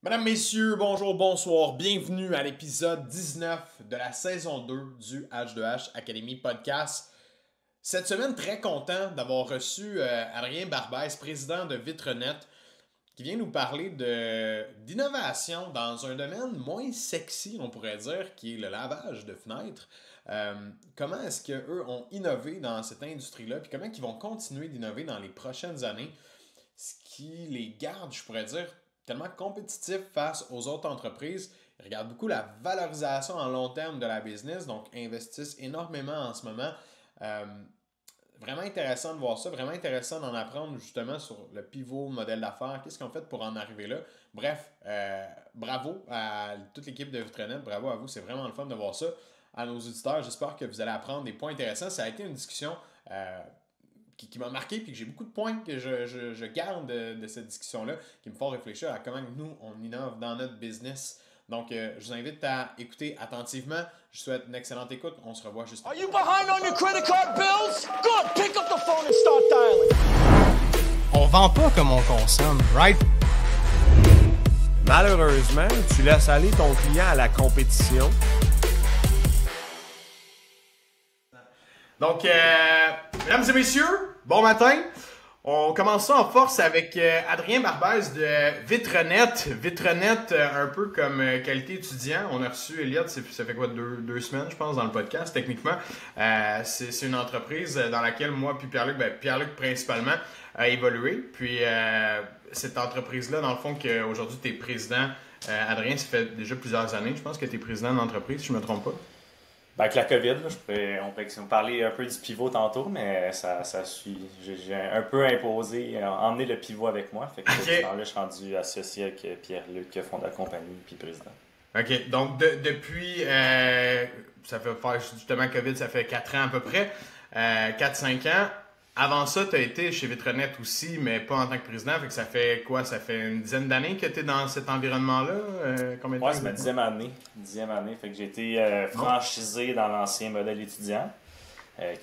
Mesdames, Messieurs, bonjour, bonsoir. Bienvenue à l'épisode 19 de la saison 2 du H2H Academy Podcast. Cette semaine, très content d'avoir reçu Adrien Barbès, président de Vitrenet, qui vient nous parler d'innovation dans un domaine moins sexy, on pourrait dire, qui est le lavage de fenêtres. Comment est-ce qu'eux ont innové dans cette industrie-là, puis comment ils vont continuer d'innover dans les prochaines années, ce qui les garde, je pourrais dire, tellement compétitifs face aux autres entreprises. Ils regardent beaucoup la valorisation en long terme de la business, donc investissent énormément en ce moment. Vraiment intéressant de voir ça, vraiment intéressant d'en apprendre justement sur le pivot, le modèle d'affaires, qu'est-ce qu'on fait pour en arriver là. Bref, bravo à toute l'équipe de Vitrenet, bravo à vous, c'est vraiment le fun de voir ça. À nos auditeurs, j'espère que vous allez apprendre des points intéressants. Ça a été une discussion qui m'a marqué, puis que j'ai beaucoup de points que je garde de cette discussion-là, qui me font réfléchir à comment nous, on innove dans notre business. Donc, je vous invite à écouter attentivement. Je vous souhaite une excellente écoute. On se revoit juste après. Are you behind on your credit card bills? Good! Pick up the phone and start dialing. On vend pas comme on consomme, right? Malheureusement, tu laisses aller ton client à la compétition. Donc, mesdames et messieurs, bon matin. On commence ça en force avec Adrien Barbès de Vitrenet. Vitrenet, un peu comme qualité étudiant. On a reçu Elliot, ça fait quoi, deux semaines, je pense, dans le podcast, techniquement. C'est une entreprise dans laquelle moi puis Pierre-Luc principalement, a évolué. Puis, cette entreprise-là, dans le fond, qu'aujourd'hui tu es président, Adrien, ça fait déjà plusieurs années, je pense que tu es président d'entreprise, si je ne me trompe pas. Ben avec la COVID, là, on pourrait parler un peu du pivot tantôt, mais j'ai un peu imposé, emmené le pivot avec moi. Fait que là, je suis rendu associé avec Pierre-Luc, fond de la compagnie, puis président. OK. Donc, depuis, ça fait faire justement COVID, ça fait 4 ans à peu près, 4-5 ans. Avant ça, tu as été chez Vitrenet aussi, mais pas en tant que président. Fait que ça fait quoi? Ça fait une dizaine d'années que tu es dans cet environnement-là? Combien de temps? Ouais, c'est ma 10e année. 10e année. Fait que j'ai été franchisé dans l'ancien modèle étudiant,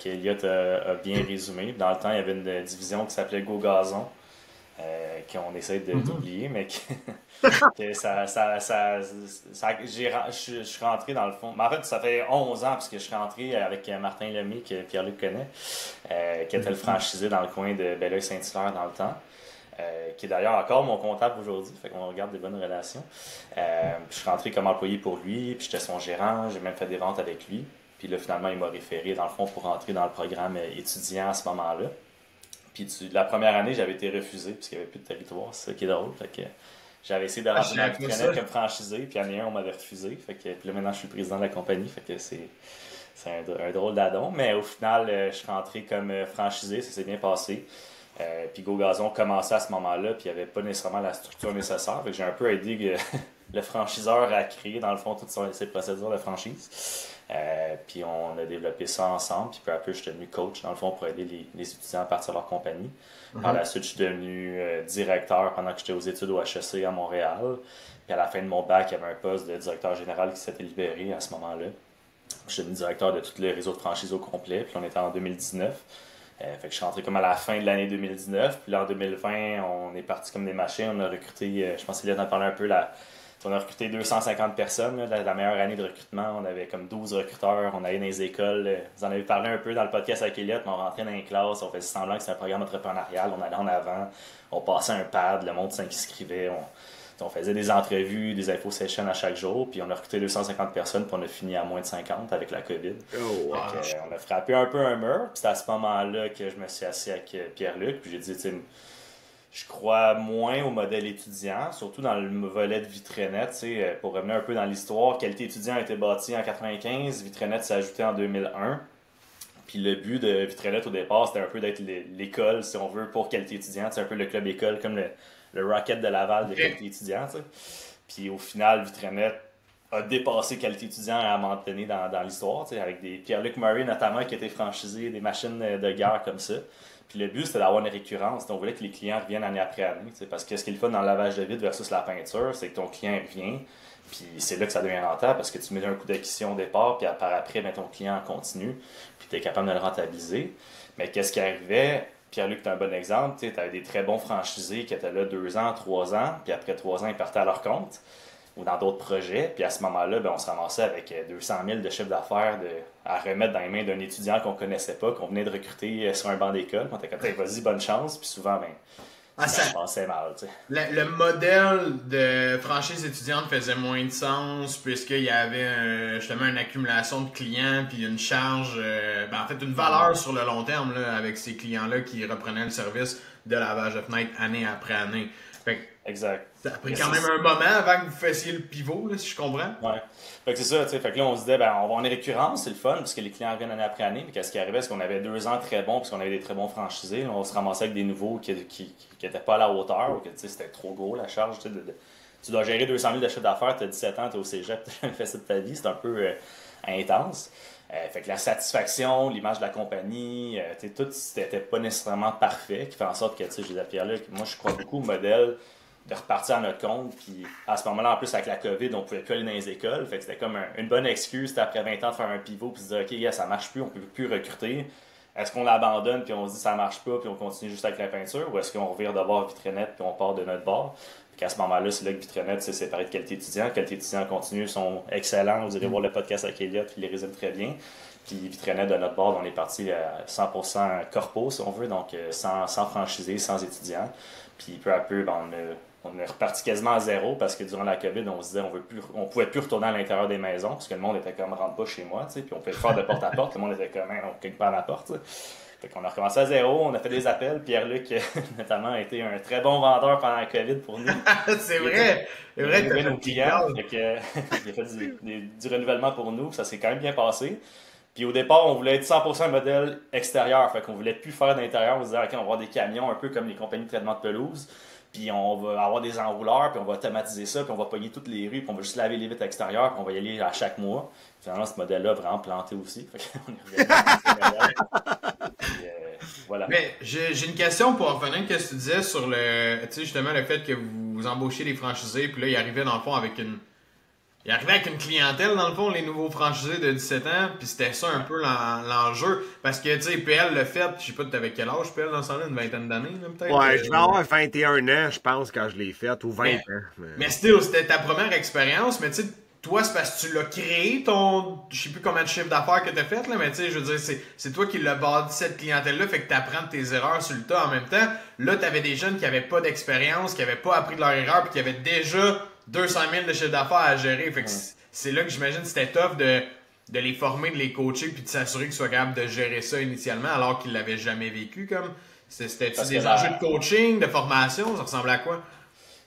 qu'Eliott a bien résumé. Dans le temps, il y avait une division qui s'appelait Go Gazon, qu'on essaie d'oublier, mais que je suis rentré dans le fond. Mais en fait, ça fait 11 ans, parce que je suis rentré avec Martin Lemay, que Pierre-Luc connaît, qui était le franchisé dans le coin de Belleuil-Saint-Hilaire dans le temps. Qui est d'ailleurs encore mon comptable aujourd'hui, fait qu'on regarde des bonnes relations. Puis je suis rentré comme employé pour lui, puis j'étais son gérant, j'ai même fait des ventes avec lui. Puis là, finalement, il m'a référé, dans le fond, pour rentrer dans le programme étudiant à ce moment-là. Puis la première année, j'avais été refusé, parce qu'il n'y avait plus de territoire, c'est ça qui est drôle. Fait que j'avais essayé de rentrer dans le Vitrenet comme franchisé, puis année 1, on m'avait refusé. Fait que, puis là, maintenant, je suis le président de la compagnie, fait que c'est un drôle d'addon. Mais au final, je suis rentré comme franchisé, ça s'est bien passé. Puis Go Gazon commençait à ce moment-là, puis il n'y avait pas nécessairement la structure nécessaire. Fait que j'ai un peu aidé le franchiseur à créer, dans le fond, toutes ses procédures de franchise. Puis on a développé ça ensemble, puis peu à peu, je suis devenu coach, dans le fond, pour aider les étudiants à partir de leur compagnie. Par la suite, je suis devenu directeur pendant que j'étais aux études au HEC à Montréal. Puis à la fin de mon bac, il y avait un poste de directeur général qui s'était libéré à ce moment-là. Je suis devenu directeur de tous les réseaux de franchise au complet, puis on était en 2019. Fait que je suis rentré comme à la fin de l'année 2019. Puis là, en 2020, on est parti comme des machines. On a recruté, je pense qu'il y en a parlé un peu, on a recruté 250 personnes. Là, la meilleure année de recrutement, on avait comme 12 recruteurs. On allait dans les écoles. Vous en avez parlé un peu dans le podcast avec Elliott, mais on rentrait dans les classes. On faisait semblant que c'était un programme entrepreneurial. On allait en avant. On passait un pad. Le monde s'inscrivait. On faisait des entrevues, des info sessions à chaque jour, puis on a recruté 250 personnes, puis on a fini à moins de 50 avec la COVID. Oh, wow. On a frappé un peu un mur, puis c'est à ce moment-là que je me suis assis avec Pierre-Luc, puis j'ai dit, tu sais, je crois moins au modèle étudiant, surtout dans le volet de Vitrenet, tu sais, pour revenir un peu dans l'histoire, Qualité étudiant a été bâti en 95, Vitrenet s'est ajouté en 2001. Puis le but de Vitrenet au départ, c'était un peu d'être l'école, si on veut, pour Qualité étudiant, c'est un peu le club école, comme le Rocket de Laval de Qualité étudiant, tu sais. Puis au final, Vitrenet a dépassé Qualité étudiant à un moment donné dans l'histoire, tu sais, avec des Pierre-Luc Murray notamment qui étaient franchisés, des machines de guerre comme ça. Puis le but, c'était d'avoir une récurrence. On voulait que les clients reviennent année après année, tu sais, parce que ce qui est le fun dans le lavage de vitre versus la peinture, c'est que ton client revient, puis c'est là que ça devient rentable parce que tu mets un coup d'acquisition au départ, puis par après, ton client continue, puis tu es capable de le rentabiliser. Mais qu'est-ce qui arrivait? Pierre-Luc est un bon exemple. Tu avais des très bons franchisés qui étaient là 2 ans, 3 ans, puis après 3 ans, ils partaient à leur compte ou dans d'autres projets. Puis à ce moment-là, on se ramassait avec 200 000 de chiffre d'affaires à remettre dans les mains d'un étudiant qu'on connaissait pas, qu'on venait de recruter sur un banc d'école. On était comme, vas-y, bonne chance. Puis souvent, ça se passait mal. Tu sais. Le modèle de franchise étudiante faisait moins de sens puisqu'il y avait justement une accumulation de clients puis une charge, en fait une valeur sur le long terme là, avec ces clients-là qui reprenaient le service de lavage de fenêtres année après année. Fait que exact. Ça a pris quand même un moment avant que vous fassiez le pivot, là, si je comprends. Ouais. Fait que c'est ça, tu sais. Fait que là, on se disait, on va en récurrence, c'est le fun, parce que les clients reviennent année après année. Puis qu'est-ce qui arrivait, c'est qu'on avait 2 ans très bons, parce qu'on avait des très bons franchisés. Là, on se ramassait avec des nouveaux qui étaient pas à la hauteur, ou que c'était trop gros la charge. Tu dois gérer 200 000 de chiffre d'affaires, tu as 17 ans, tu es au cégep, tu as jamais fait ça de ta vie, c'est un peu intense. Fait que la satisfaction, l'image de la compagnie, tout c'était pas nécessairement parfait, qui fait en sorte que, je disais à Pierre-Luc, moi je crois beaucoup au modèle de repartir à notre compte, puis à ce moment-là, en plus avec la COVID, on pouvait plus aller dans les écoles, fait que c'était comme une bonne excuse après 20 ans de faire un pivot, puis se dire, OK, ça marche plus, on peut plus recruter. Est-ce qu'on l'abandonne, puis on se dit ça marche pas, puis on continue juste avec la peinture, ou est-ce qu'on revire de bord Vitrinette, puis on part de notre bord? Puis à ce moment-là, c'est là que Vitrinette s'est séparé de Qualité étudiant. Qualité étudiant continue, sont excellents. Vous irez voir le podcast avec Elliott, puis il les résume très bien. Puis Vitrinette, de notre bord, on est parti à 100% corpo, si on veut, donc sans franchisés, sans étudiants. Puis peu à peu, on est reparti quasiment à zéro parce que durant la COVID, on se disait on pouvait plus retourner à l'intérieur des maisons parce que le monde était comme rentre pas chez moi, tu sais, puis on pouvait faire de porte à porte, le monde était comme on clique pas à la porte. T'sais. Fait qu'on a recommencé à zéro, on a fait des appels. Pierre-Luc, notamment, a été un très bon vendeur pendant la COVID pour nous. C'est vrai! C'est vrai que nos clients. Il a fait du renouvellement pour nous, ça s'est quand même bien passé. Puis au départ, on voulait être 100% modèle extérieur, fait qu'on voulait plus faire d'intérieur. On se disait, OK, on va avoir des camions un peu comme les compagnies de traitement de pelouse. Puis on va avoir des enrouleurs, puis on va automatiser ça, puis on va pogner toutes les rues, puis on va juste laver les vitres extérieures, puis on va y aller à chaque mois. Finalement, ce modèle-là a vraiment planté aussi. Fait qu'on est revenu voilà. Mais j'ai une question pour revenir à ce que tu disais sur justement le fait que vous embauchiez des franchisés, puis là, ils arrivaient dans le fond avec une clientèle, dans le fond, les nouveaux franchisés de 17 ans, puis c'était ça un peu l'enjeu. Parce que, tu sais, PL le fait, je sais pas, t'avais quel âge, PL, dans ce temps-là, une vingtaine d'années, peut-être? Ouais, je vais avoir 21 ans, je pense, quand je l'ai fait, ou 20 ans. Mais c'était ta première expérience, mais tu sais, toi, c'est parce que tu l'as créé, je sais plus combien de chiffres d'affaires que t'as fait, là, mais tu sais, je veux dire, c'est toi qui l'as bâti cette clientèle-là, fait que t'apprends de tes erreurs sur le tas en même temps. Là, t'avais des jeunes qui avaient pas d'expérience, qui avaient pas appris de leurs erreurs, puis qui avaient déjà 200 000 de chiffre d'affaires à gérer. Fait que c'est là que j'imagine que c'était tough de les former, de les coacher, puis de s'assurer qu'ils soient capables de gérer ça initialement, alors qu'ils l'avaient jamais vécu. C'était-tu des enjeux de coaching, de formation? Ça ressemblait à quoi?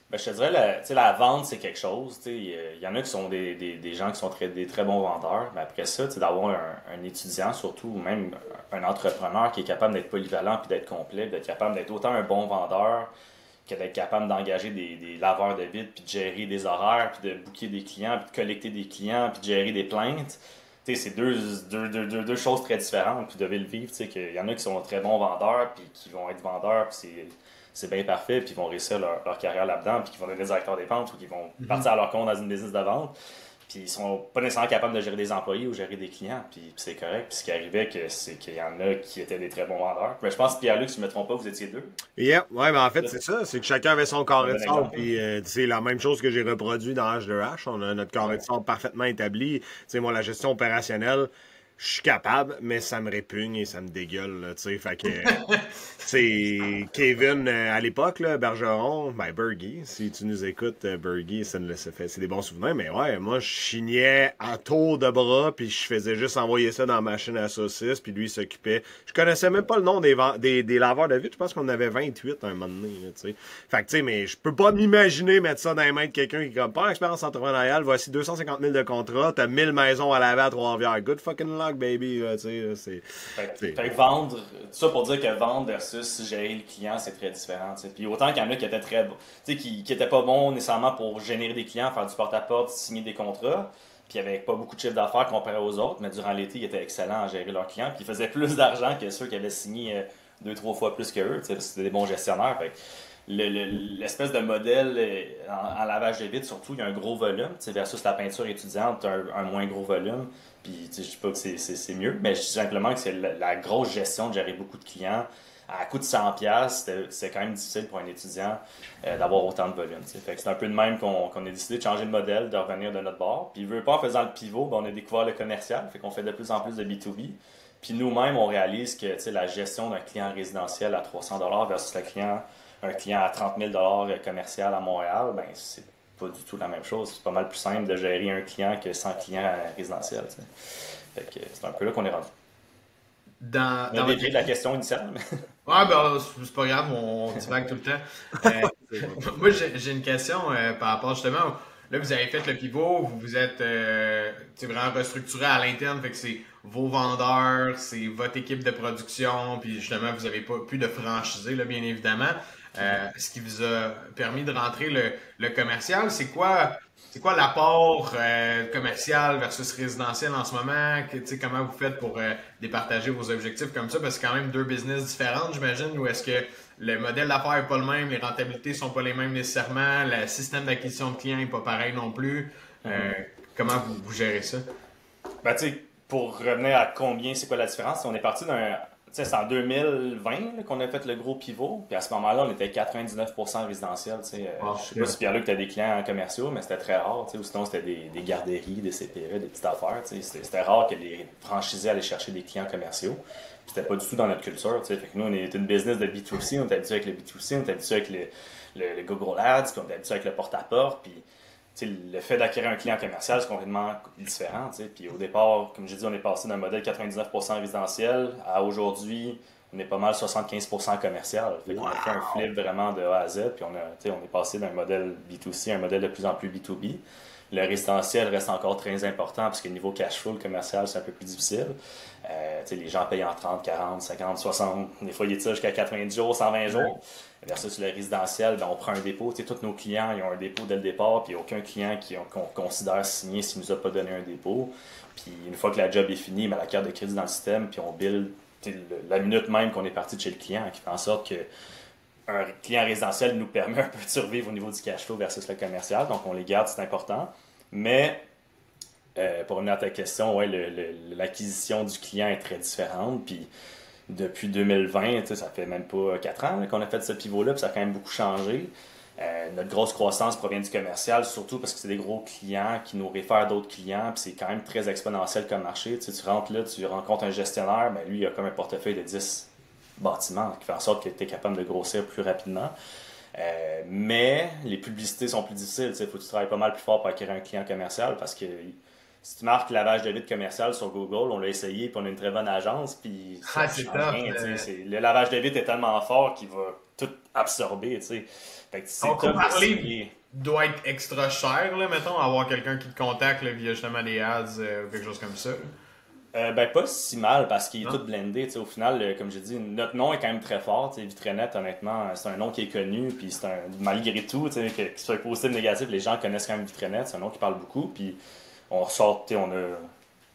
Ben, je te dirais, la vente, c'est quelque chose. Il y en a qui sont des gens qui sont des très bons vendeurs. Mais après ça, d'avoir un étudiant, surtout, ou même un entrepreneur qui est capable d'être polyvalent puis d'être complet, d'être capable d'être autant un bon vendeur que d'être capable d'engager des laveurs de vitres, puis de gérer des horaires, puis de booker des clients, puis de collecter des clients, puis de gérer des plaintes. C'est deux choses très différentes, puis vous devez le vivre. Il y en a qui sont très bons vendeurs, puis qui vont être vendeurs, puis c'est bien parfait, puis ils vont réussir leur carrière là-dedans, puis qui vont devenir directeurs des ventes, ou qui vont partir à leur compte dans une business de vente. Puis ils sont pas nécessairement capables de gérer des employés ou gérer des clients, puis c'est correct. Puis ce qui arrivait, c'est qu'il y en a qui étaient des très bons vendeurs. Mais je pense que Pierre-Luc, si je ne me trompe pas, vous étiez 2. Yeah, ouais, mais en fait, c'est ça. C'est que chacun avait son carré de sable. Puis c'est la même chose que j'ai reproduit dans H2H. On a notre carré de sable parfaitement établi. Tu sais, moi, la gestion opérationnelle, je suis capable, mais ça me répugne et ça me dégueule, tu sais. Fait que, c'est Kevin, à l'époque, là, Bergeron, Bergie, si tu nous écoutes, Bergie, c'est des bons souvenirs, mais ouais, moi, je chignais à tour de bras, puis je faisais juste envoyer ça dans la machine à saucisses, puis lui, il s'occupait. Je connaissais même pas le nom des laveurs de vitres, je pense qu'on en avait 28 à un moment donné, tu sais. Fait que, tu sais, mais je peux pas m'imaginer mettre ça dans les mains de quelqu'un qui est comme, pas expérience entrepreneuriale, voici 250 000 de contrat, t'as 1000 maisons à laver à Trois-Rivières, good fucking luck, baby, tu sais, c'est... Fait que vendre, tout ça pour dire que vendre versus gérer le client, c'est très différent, t'sais. Puis autant qu'il y en a qui étaient très bons, qui étaient pas bons nécessairement pour générer des clients, faire du porte-à-porte, signer des contrats, puis il n'y avait pas beaucoup de chiffre d'affaires comparé aux autres, mais durant l'été, ils étaient excellents à gérer leurs clients, puis ils faisaient plus d'argent que ceux qui avaient signé 2-3 fois plus que eux, c'était des bons gestionnaires. Fait que l'espèce de modèle en lavage de vitres, surtout, il y a un gros volume, versus la peinture étudiante, un moins gros volume. Puis je dis pas que c'est mieux, mais je dis simplement que c'est la grosse gestion de gérer beaucoup de clients, à coût de 100$, c'était quand même difficile pour un étudiant d'avoir autant de volume. Fait que c'est un peu de même qu'on a décidé de changer de modèle, de revenir de notre bord. Puis, veut pas, en faisant le pivot, on a découvert le commercial, fait qu'on fait de plus en plus de B2B. Puis nous-mêmes, on réalise que la gestion d'un client résidentiel à 300$ versus un client à 30 000$ commercial à Montréal, ben c'est pas du tout la même chose. C'est pas mal plus simple de gérer un client que 100 clients résidentiels. Fait que c'est un peu là qu'on est rendu. Dans on a dévié de la question initiale. Mais... Ouais, ben, c'est pas grave, on divague tout le temps. Moi, j'ai une question par rapport justement. Là, vous avez fait le pivot, vous vous êtes vraiment restructuré à l'interne, fait que c'est vos vendeurs, c'est votre équipe de production, puis justement, vous n'avez pas plus de franchisés, là, bien évidemment. Ce qui vous a permis de rentrer le commercial, c'est quoi l'apport commercial versus résidentiel en ce moment? Comment vous faites pour départager vos objectifs comme ça? Parce que c'est quand même deux business différents, j'imagine, ou est-ce que le modèle d'affaires n'est pas le même, les rentabilités sont pas les mêmes nécessairement, le système d'acquisition de clients n'est pas pareil non plus. Comment vous gérez ça? Ben, pour revenir à combien, c'est quoi la différence? On est parti c'est en 2020 là, qu'on a fait le gros pivot. Puis à ce moment-là, on était 99% résidentiel. Je sais pas si Pierre-Luc, tu as des clients commerciaux, mais c'était très rare. Ou sinon, c'était des garderies, des CPE, des petites affaires. C'était rare que les franchisés allaient chercher des clients commerciaux. Puis c'était pas du tout dans notre culture. Fait que nous, on est une business de B2C. On est habitué avec le B2C, on est habitué avec le Google Ads, puis on est habitué avec le porte-à-porte. Puis le fait d'acquérir un client commercial, c'est complètement différent. Puis au départ, comme j'ai dit, on est passé d'un modèle 99% résidentiel à aujourd'hui, on est pas mal 75% commercial. On a fait un flip vraiment de A à Z, puis on est passé d'un modèle B2C à un modèle de plus en plus B2B. Le résidentiel reste encore très important parce que niveau cash flow, le commercial, c'est un peu plus difficile. Les gens payent en 30, 40, 50, 60, des fois ils tirent jusqu'à 90 jours, 120 jours. Versus le résidentiel, on prend un dépôt. Tous nos clients ils ont un dépôt dès le départ, puis il n'y a aucun client qu'on considère signé s'il ne nous a pas donné un dépôt. Puis une fois que la job est finie, la carte de crédit dans le système, puis on bill la minute même qu'on est parti de chez le client, qui fait en sorte que un client résidentiel nous permet un peu de survivre au niveau du cash flow versus le commercial. Donc on les garde, c'est important. Mais pour revenir à ta question, l'acquisition du client est très différente. Puis depuis 2020, ça fait même pas 4 ans qu'on a fait ce pivot-là, puis ça a quand même beaucoup changé. Notre grosse croissance provient du commercial, surtout parce que c'est des gros clients qui nous réfèrent d'autres clients, puis c'est quand même très exponentiel comme marché. Tu rentres là, tu rencontres un gestionnaire, lui, il a comme un portefeuille de 10 bâtiments qui fait en sorte que tu es capable de grossir plus rapidement. Mais les publicités sont plus difficiles. Il faut que tu travailles pas mal plus fort pour acquérir un client commercial parce que si tu marques lavage de vitre commercial sur Google, on l'a essayé puis on a une très bonne agence. Puis le lavage de vitre est tellement fort qu'il va tout absorber. Fait que c'est parler doit être extra cher, là, mettons, avoir quelqu'un qui te contacte là, via justement des ads ou quelque chose comme ça. Pas si mal parce qu'il est tout blendé. Au final, comme j'ai dit, notre nom est quand même très fort. Vitrenet, honnêtement, c'est un nom qui est connu. Puis malgré tout, qu'il soit positif ou négatif, les gens connaissent quand même Vitrenet. C'est un nom qui parle beaucoup. Puis on ressort, on a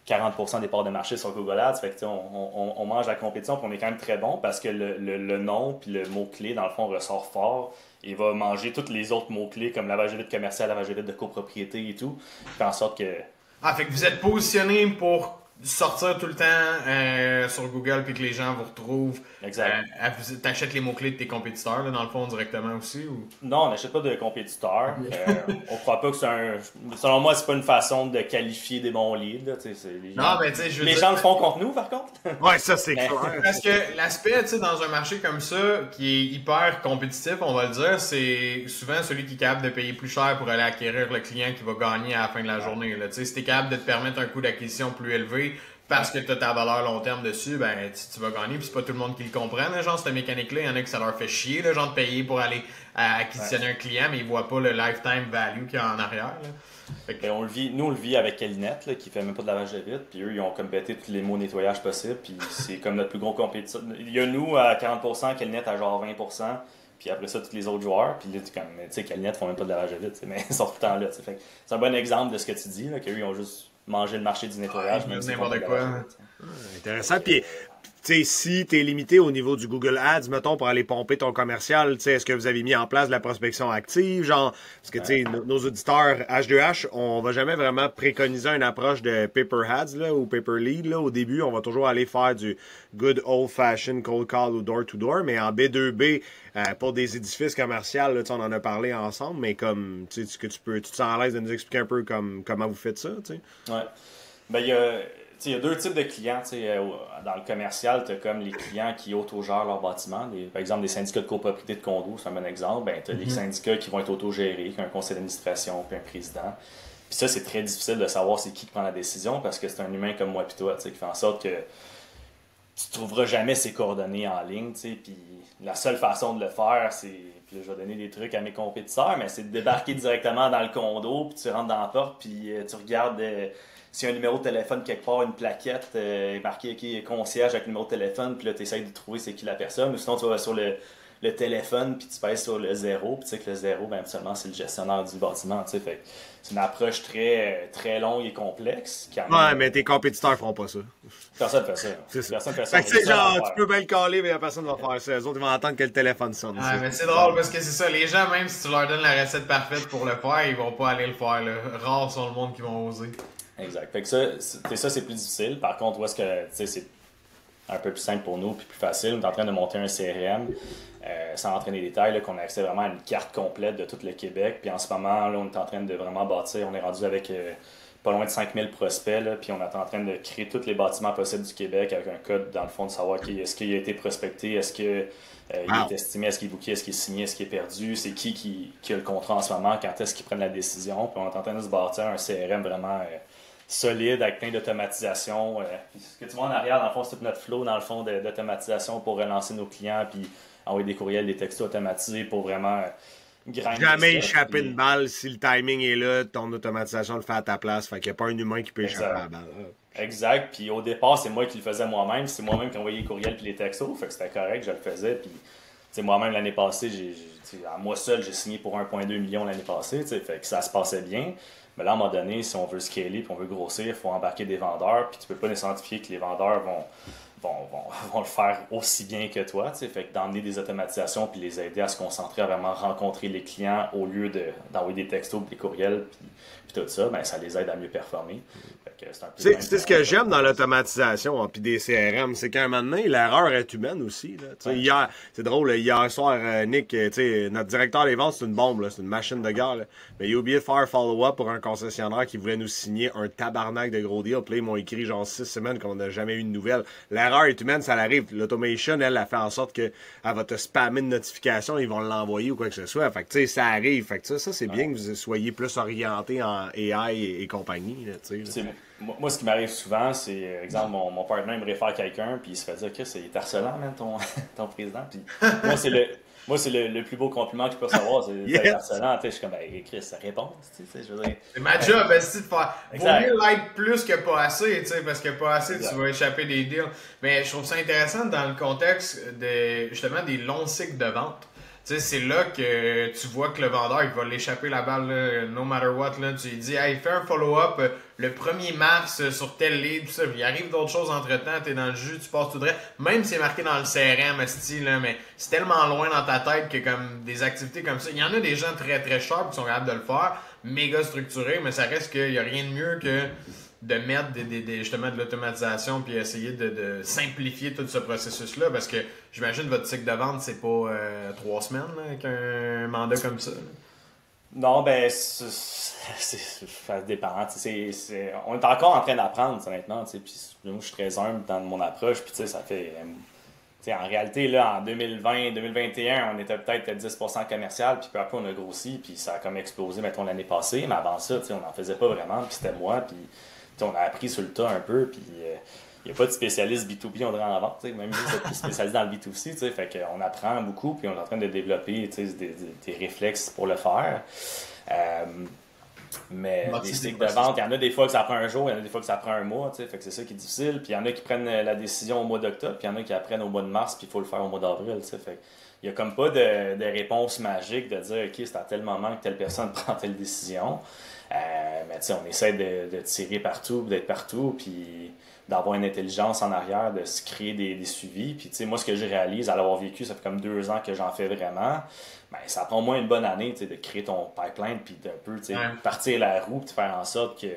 40% des parts de marché sur Google Ads. Fait que, on mange la compétition. Puis on est quand même très bon parce que le nom puis le mot-clé, dans le fond, ressort fort. Il va manger tous les autres mots-clés comme lavage de vitre commercial, lavage de vitre de copropriété et tout. Fait en sorte que... fait que vous êtes positionné pour sortir tout le temps sur Google puis que les gens vous retrouvent. Exact. T'achètes les mots-clés de tes compétiteurs, là, dans le fond, directement aussi? Ou... Non, on n'achète pas de compétiteurs. On croit pas que c'est selon moi, c'est pas une façon de qualifier des bons leads. Là, les gens le font contre nous, par contre. Ouais, ça, c'est clair. Parce que l'aspect, dans un marché comme ça, qui est hyper compétitif, on va le dire, c'est souvent celui qui est capable de payer plus cher pour aller acquérir le client qui va gagner à la fin de la journée. Là. Si tu es capable de te permettre un coût d'acquisition plus élevé, parce que tu as ta valeur long terme dessus, tu vas gagner. Puis c'est pas tout le monde qui le comprend. Là, genre, cette mécanique-là, il y en a qui ça leur fait chier, là, genre, de payer pour aller acquisitionner un client, mais ils voient pas le lifetime value qu'il y a en arrière. Là. On le vit avec Elinet, qui fait même pas de lavage de vitre. Puis eux, ils ont comme bêté tous les mots nettoyage possibles. Puis c'est comme notre plus gros compétiteur. Il y a nous à 40%, Elinet à genre 20%. Puis après ça, tous les autres joueurs. Puis là, tu sais, Elinet font même pas de lavage de vitre, mais ils sont tout le temps là. Fait c'est un bon exemple de ce que tu dis, qu'eux, ils ont juste manger le marché du nettoyage. N'importe quoi. Intéressant. Puis sais, si tu es limité au niveau du Google Ads, mettons, pour aller pomper ton commercial, tu sais, est-ce que vous avez mis en place de la prospection active, genre, parce que, tu sais, nos auditeurs H2H, on va jamais vraiment préconiser une approche de paper ads, là, ou paper lead, là. Au début, on va toujours aller faire du good old-fashioned cold call ou door-to-door, mais en B2B, pour des édifices commerciaux, là, on en a parlé ensemble, mais comme, tu sais, tu te sens à l'aise de nous expliquer un peu comment vous faites ça, tu sais? Ouais. Ben, il y a deux types de clients. Dans le commercial, tu as comme les clients qui autogèrent leur bâtiment. Par exemple, des syndicats de copropriété de condos, c'est un bon exemple. Ben, tu as les syndicats qui vont être autogérés, qui ont un conseil d'administration puis un président. Puis ça, c'est très difficile de savoir c'est qui prend la décision parce que c'est un humain comme moi et toi qui fait en sorte que tu ne trouveras jamais ses coordonnées en ligne. Puis la seule façon de le faire, c'est. Puis là, je vais donner des trucs à mes compétiteurs, mais c'est de débarquer directement dans le condo, puis tu rentres dans la porte, puis tu regardes. S'il y a un numéro de téléphone quelque part, une plaquette marquée qui est concierge avec le numéro de téléphone, puis là, tu essaies de trouver c'est qui la personne. Ou sinon, tu vas sur le téléphone, puis tu pèses sur le 0, puis tu sais que le 0, ben, absolument, c'est le gestionnaire du bâtiment. Fait que c'est une approche très, très longue et complexe. Ouais, mais tes compétiteurs feront pas ça. Personne fait ça. Personne fait ça. Fait que genre, tu peux bien le caler, mais personne va faire ça. Les autres, ils vont entendre que le téléphone sonne. Ouais, mais c'est drôle parce que c'est ça. Les gens, même si tu leur donnes la recette parfaite pour le faire, ils vont pas aller le faire. Là. Rares sont le monde qui vont oser. Exact. Fait que ça, c'est plus difficile. Par contre, où est-ce que c'est un peu plus simple pour nous puis plus facile. On est en train de monter un CRM sans rentrer dans les détails, là, qu'on a accès vraiment à une carte complète de tout le Québec. Puis en ce moment, là, on est en train de vraiment bâtir. On est rendu avec pas loin de 5000 prospects. Là, puis on est en train de créer tous les bâtiments possibles du Québec avec un code, dans le fond, de savoir est-ce qu'il a été prospecté, est-ce qu'il est estimé, est-ce qu'il est booké, est-ce qu'il est signé, est-ce qu'il est perdu, c'est qui a le contrat en ce moment, quand est-ce qu'ils prennent la décision. Puis on est en train de se bâtir un CRM vraiment solide avec plein d'automatisation. Ce que tu vois en arrière, dans le fond, c'est tout notre flow dans le fond d'automatisation pour relancer nos clients puis envoyer des courriels, des textos automatisés pour vraiment grinder. Jamais échapper une balle si le timing est là, ton automatisation le fait à ta place. Fait qu'il n'y a pas un humain qui peut échapper à la balle. Exact. Puis au départ, c'est moi qui le faisais moi-même. C'est moi-même qui envoyais les courriels puis les textos. Fait que c'était correct, je le faisais. Puis moi-même, l'année passée, à moi seul, j'ai signé pour 1,2 million l'année passée. Fait que ça se passait bien. Mais là, à un moment donné, si on veut scaler et on veut grossir, il faut embarquer des vendeurs. Puis tu peux pas les identifier que les vendeurs vont le faire aussi bien que toi. Fait que d'emmener des automatisations puis les aider à se concentrer à vraiment rencontrer les clients au lieu d'envoyer des textos, des courriels puis tout ça, ben, ça les aide à mieux performer. C'est ce que j'aime dans l'automatisation puis des CRM, c'est qu'à un moment donné, l'erreur est humaine aussi. Là. Hier, c'est drôle, hier soir, Nick, notre directeur des ventes, c'est une bombe, c'est une machine de guerre. Là. Mais il a oublié de faire un follow-up pour un concessionnaire qui voulait nous signer un tabarnak de gros deals. Puis là, ils m'ont écrit genre 6 semaines qu'on n'a jamais eu de nouvelles. L'erreur est humaine, ça l'arrive. L'automation, elle a fait en sorte qu'elle va te spammer de notifications, ils vont l'envoyer ou quoi que ce soit. Fait que ça arrive. Fait que ça, c'est bien que vous soyez plus orienté en AI et compagnie. Là, moi, ce qui m'arrive souvent, c'est, exemple, mon partenaire me réfère quelqu'un, puis il se fait dire que c'est harcelant, même, ton président. Puis moi, c'est le plus beau compliment que je peux savoir, c'est harcelant. Je suis comme, Chris, ça répond. Je veux dire, c'est ma job, c'est de faire. Vaut mieux l'être plus que pas assez, parce que pas assez, tu vas échapper des deals. Mais je trouve ça intéressant dans le contexte justement des longs cycles de vente. C'est là que tu vois que le vendeur, il va l'échapper la balle, là, no matter what. Là. Tu lui dis, hey, fais un follow-up le 1er mars sur tel lead, tout ça. Il arrive d'autres choses entre-temps, t'es dans le jus, tu passes tout droit. Même si c'est marqué dans le CRM, là, mais c'est tellement loin dans ta tête que comme des activités comme ça, il y en a des gens très très sharp qui sont capables de le faire, méga structurés, mais ça reste qu'il n'y a rien de mieux que de mettre justement de l'automatisation puis essayer de simplifier tout ce processus-là parce que j'imagine votre cycle de vente, c'est pas 3 semaines là, avec un mandat comme ça. Là. Non, ben, ça dépend. On est encore en train d'apprendre, honnêtement. Puis moi, je suis très humble dans mon approche. Puis ça fait. En réalité, là, en 2020, 2021, on était peut-être à 10% commercial, puis peu à peu, on a grossi, puis ça a comme explosé, mettons, l'année passée. Mais avant ça, on n'en faisait pas vraiment, puis c'était moi, puis on a appris sur le tas un peu, puis il n'y a pas de spécialiste B2B, on dirait en vente, même si c'est spécialisé dans le B2C, fait qu'on apprend beaucoup, puis on est en train de développer des réflexes pour le faire. Mais des cycles de vente, il y en a des fois que ça prend un jour, il y en a des fois que ça prend un mois, fait que c'est ça qui est difficile. Puis il y en a qui prennent la décision au mois d'octobre, puis il y en a qui apprennent au mois de mars, puis il faut le faire au mois d'avril. Fait il n'y a comme pas de réponse magique de dire, OK, c'est à tel moment que telle personne prend telle décision. Mais tu sais, on essaie de tirer partout, d'être partout, puis d'avoir une intelligence en arrière, de se créer des suivis. Puis tu sais, moi, ce que je réalise, à l'avoir vécu, ça fait comme 2 ans que j'en fais vraiment, ben, ça prend au moins une bonne année, tu sais, de créer ton pipeline, puis d'un peu, tu sais, partir la roue, puis de faire en sorte que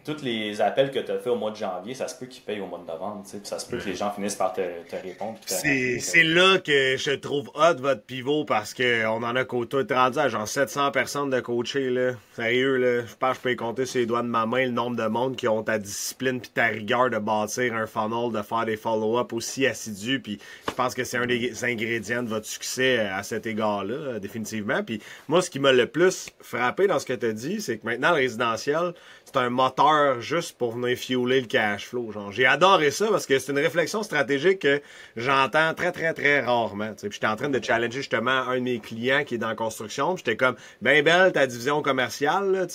tous les appels que tu as fait au mois de janvier, ça se peut qu'ils payent au mois de novembre. Puis ça se peut que les gens finissent par te répondre. C'est là que je trouve hot votre pivot parce qu'on en a côtoyé rendu à genre 700 personnes de coachés. Là. Sérieux, là, je pense que je peux y compter sur les doigts de ma main le nombre de monde qui ont ta discipline puis ta rigueur de bâtir un funnel, de faire des follow-up aussi assidus. Puis je pense que c'est un des ingrédients de votre succès à cet égard-là, définitivement. Puis moi, ce qui m'a le plus frappé dans ce que tu as dit, c'est que maintenant, le résidentiel, c'est un moteur juste pour venir fueler le cash flow. Genre, j'ai adoré ça parce que c'est une réflexion stratégique que j'entends très, très, très rarement. Puis j'étais en train de challenger justement un de mes clients qui est dans la construction. J'étais comme, ben belle ta division commerciale, là,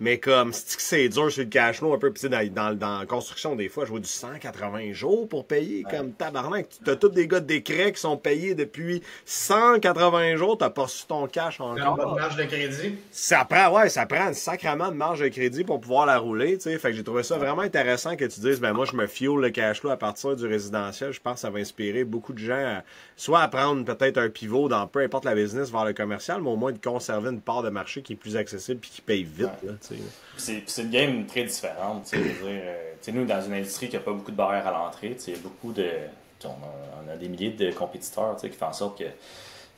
mais comme, c'est dur sur le cash flow un peu. Puis dans la construction, des fois, je vois du 180 jours pour payer. Comme tabarnak, t'as tous des gars de décret qui sont payés depuis 180 jours. T'as pas reçu ton cash encore. Pas de marge de crédit. Ça prend un sacrement de marge de crédit pour pouvoir la rouler, tu sais. Fait que j'ai trouvé ça vraiment intéressant que tu dises, ben moi, je me fuel le cash flow à partir du résidentiel. Je pense que ça va inspirer beaucoup de gens soit à prendre peut-être un pivot dans peu importe la business vers le commercial, mais au moins de conserver une part de marché qui est plus accessible puis qui paye vite, là, tu sais. C'est une game très différente, tu sais. Nous, dans une industrie qui n'a pas beaucoup de barrières à l'entrée, tu sais, il y a beaucoup de... On a des milliers de compétiteurs, tu sais, qui font en sorte que...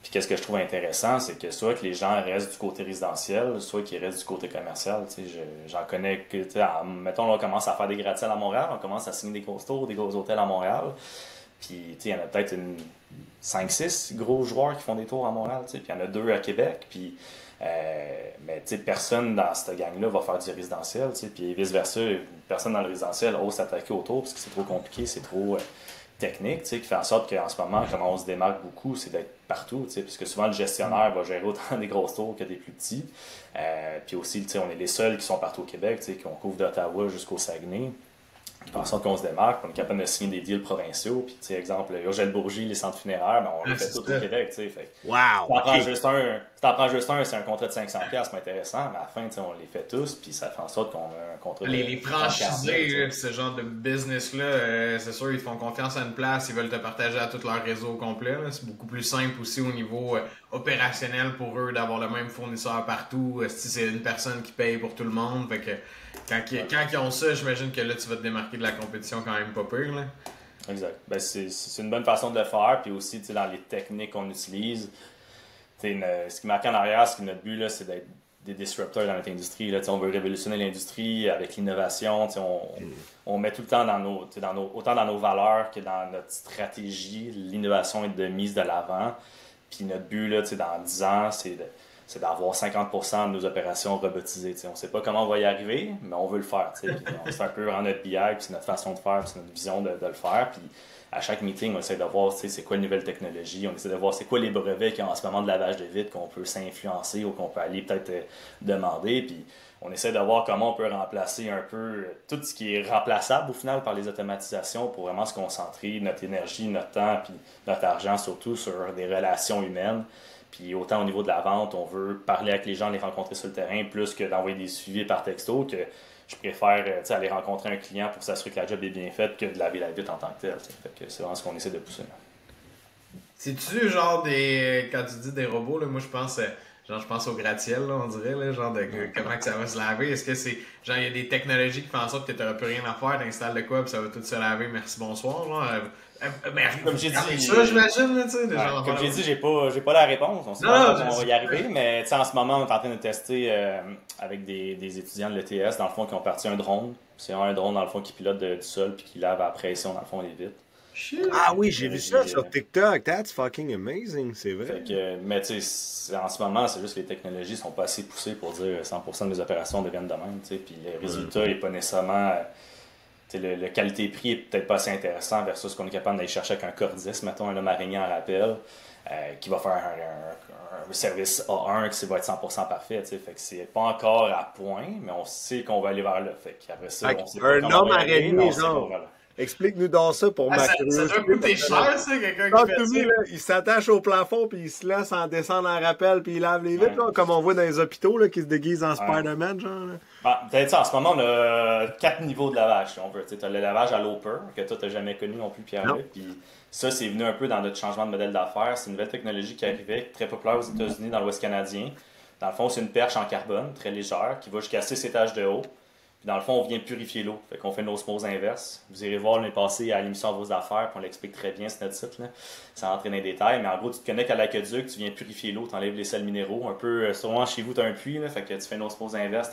Puis qu'est-ce que je trouve intéressant, c'est que soit que les gens restent du côté résidentiel, soit qu'ils restent du côté commercial. J'en connais que, mettons, là, on commence à faire des gratte-ciels à Montréal, on commence à signer des grosses tours, des gros hôtels à Montréal. Puis il y en a peut-être 5-6 gros joueurs qui font des tours à Montréal, puis il y en a 2 à Québec. Puis, mais personne dans cette gang-là va faire du résidentiel. Puis vice-versa, personne dans le résidentiel ose s'attaquer au tour parce que c'est trop compliqué, c'est trop... technique, qui fait en sorte qu'en ce moment, comment on se démarque beaucoup, c'est d'être partout, puisque souvent le gestionnaire va gérer autant des grosses tours que des plus petits. Puis aussi, on est les seuls qui sont partout au Québec, qu'on couvre d'Ottawa jusqu'au Saguenay. Qui fait en sorte qu'on se démarque, on est capable de signer des deals provinciaux. Puis, exemple, Urgel Bourgie, les centres funéraires, ben, on les fait tout au Québec. Fait. Wow! Si t'en prends juste un, c'est un contrat de 500$, c'est intéressant, mais à la fin, on les fait tous, puis ça fait en sorte qu'on a un contrat de. Les franchisés, ce genre de business-là, c'est sûr, ils font confiance à une place, ils veulent te partager à tout leur réseau au complet. Là. C'est beaucoup plus simple aussi au niveau opérationnel pour eux d'avoir le même fournisseur partout. Si c'est une personne qui paye pour tout le monde, fait que. Quand ils ont ça, j'imagine que là, tu vas te démarquer de la compétition quand même pas pire. Là. Exact. Ben, c'est une bonne façon de le faire. Puis aussi, dans les techniques qu'on utilise, ce qui marque en arrière, ce qui est notre but, là, c'est d'être des disrupteurs dans notre industrie. Là, on veut révolutionner l'industrie avec l'innovation. On met tout le temps autant dans nos valeurs que dans notre stratégie. L'innovation est de mise de l'avant. Puis notre but, là, dans 10 ans, c'est d'avoir 50% de nos opérations robotisées. On ne sait pas comment on va y arriver, mais on veut le faire. C'est un peu vraiment notre BI, puis c'est notre façon de faire, puis c'est notre vision de le faire. Puis à chaque meeting, on essaie de voir c'est quoi les nouvelles technologies, on essaie de voir c'est quoi les brevets qui ont en ce moment de lavage de vitre qu'on peut s'influencer ou qu'on peut aller peut-être demander. Puis on essaie de voir comment on peut remplacer un peu tout ce qui est remplaçable au final par les automatisations pour vraiment se concentrer notre énergie, notre temps, puis notre argent surtout sur des relations humaines. Puis autant au niveau de la vente, on veut parler avec les gens, les rencontrer sur le terrain, plus que d'envoyer des suivis par texto, que je préfère aller rencontrer un client pour s'assurer que la job est bien faite que de laver la vitre en tant que tel. Fait que c'est vraiment ce qu'on essaie de pousser. C'est-tu genre des... Quand tu dis des robots, là, moi je pense au gratte-ciel, là, on dirait, là, genre de comment que ça va se laver. Est-ce que c'est genre il y a des technologies qui font en sorte que tu n'auras plus rien à faire, t'installes de quoi, puis ça va tout se laver, merci, bonsoir. Genre, comme j'ai dit, ça, j'imagine, tu sais. Comme j'ai dit, j'ai pas la réponse. On sait pas comment on va y arriver, mais en ce moment, on est en train de tester avec des étudiants de l'ETS, dans le fond, qui ont parti un drone. C'est un drone, dans le fond, qui pilote du sol puis qui lave à pression, dans le fond, les vitres. Ah oui, j'ai vu ça sur TikTok. That's fucking amazing, c'est vrai. Fait que, mais tu sais, en ce moment, c'est juste que les technologies sont pas assez poussées pour dire 100% de mes opérations deviennent de même. Puis le résultat n'est pas nécessairement. Le qualité-prix est peut-être pas assez intéressant versus ce qu'on est capable d'aller chercher avec un Cordis, mettons un homme araignée en rappel, qui va faire un service A1 qui va être 100% parfait. Fait que c'est pas encore à point, mais on sait qu'on va aller vers là. Fait qu'après ça, on sait pas un homme araignée, genre. Explique-nous donc ça pour ma Ça curiosité. doit coûter cher, ça, quelqu'un Quand qui fait tu ça. dis, là, il s'attache au plafond, puis il se laisse en descendre en rappel, puis il lave les vitres, là, comme on voit dans les hôpitaux, là, qui se déguisent en Spider-Man, genre. Là. Peut-être ça, en ce moment, on a 4 niveaux de lavage, si on veut. Tu as le lavage à l'eau pure, que toi, tu n'as jamais connu non plus, Pierre-Luc. Puis ça, c'est venu un peu dans notre changement de modèle d'affaires. C'est une nouvelle technologie qui arrivait, très populaire aux États-Unis, dans l'Ouest canadien. Dans le fond, c'est une perche en carbone, très légère, qui va jusqu'à 6 étages de haut. Puis dans le fond, on vient purifier l'eau. Fait qu'on fait une osmose inverse. Vous irez voir l'année passée à l'émission Vos Affaires, puis on l'explique très bien sur notre site, là, sans rentrer dans les détails. Mais en gros, tu te connectes à l'aqueduc, tu viens purifier l'eau, tu enlèves les sels minéraux. Un peu, souvent chez vous, tu as un puits, là, fait que tu fais une osmose inverse,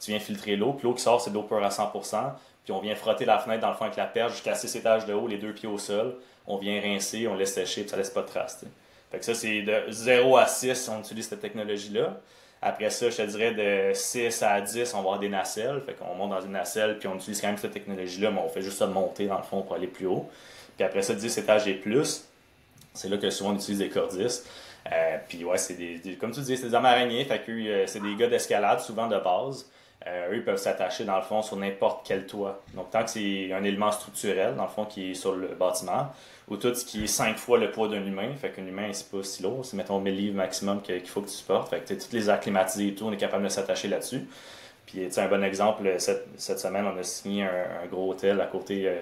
tu viens filtrer l'eau. Puis l'eau qui sort, c'est de l'eau pure à 100%. Puis on vient frotter la fenêtre dans le fond avec la perche jusqu'à 6 étages de haut, les 2 pieds au sol. On vient rincer, on laisse sécher, puis ça laisse pas de traces. T'sais. Fait que ça, c'est de 0 à 6, on utilise cette technologie-là. Après ça, je te dirais de 6 à 10, on va avoir des nacelles. Fait qu'on monte dans une nacelle, puis on utilise quand même cette technologie-là, mais on fait juste ça monter dans le fond pour aller plus haut. Puis après ça, 10 étages et plus, c'est là que souvent on utilise des cordistes. Puis ouais, c'est comme tu dis, c'est des hommes araignées, fait que c'est des gars d'escalade, souvent de base. Eux, ils peuvent s'attacher dans le fond sur n'importe quel toit. Donc tant que c'est un élément structurel, dans le fond, qui est sur le bâtiment, ou tout ce qui est 5 fois le poids d'un humain, fait qu'un humain, c'est pas si lourd, c'est mettons 1000 livres maximum qu'il faut que tu supportes. Fait que toutes les airs climatisés et tout, on est capable de s'attacher là-dessus. Puis un bon exemple, cette semaine, on a signé un gros hôtel à côté,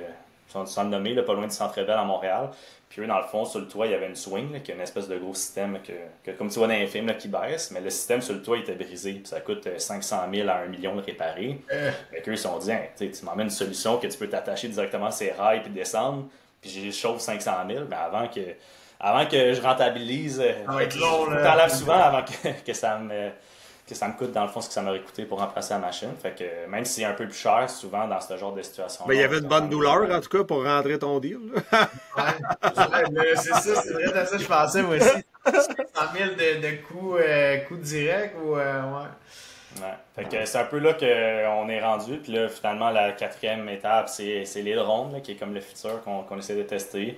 sans le nommer, là, pas loin du Centre Bell à Montréal. Puis eux, dans le fond, sur le toit, il y avait une swing, là, qui est une espèce de gros système que comme tu vois dans les films, là, qui baisse, mais le système sur le toit il était brisé. Puis ça coûte 500 000 à 1 million de réparer. Fait qu'eux, ils se sont dit, tu m'emmènes une solution que tu peux t'attacher directement à ces rails puis descendre, puis j'ai chauffe 500 000, mais avant que je rentabilise, ça va être long, là. t'enlèves souvent avant que ça me coûte dans le fond ce que ça m'aurait coûté pour remplacer la machine. Fait que même si c'est un peu plus cher, souvent dans ce genre de situation. Ben, il y avait une bonne douleur, en tout cas, pour rentrer ton deal. Ouais, c'est ça, c'est vrai, à ça je pensais moi aussi. 100 000 de coûts directs ou ouais. Ouais. Fait que c'est un peu là qu'on est rendu. Puis là, finalement, la 4e étape, c'est les drones, là, qui est comme le futur qu'on essaie de tester.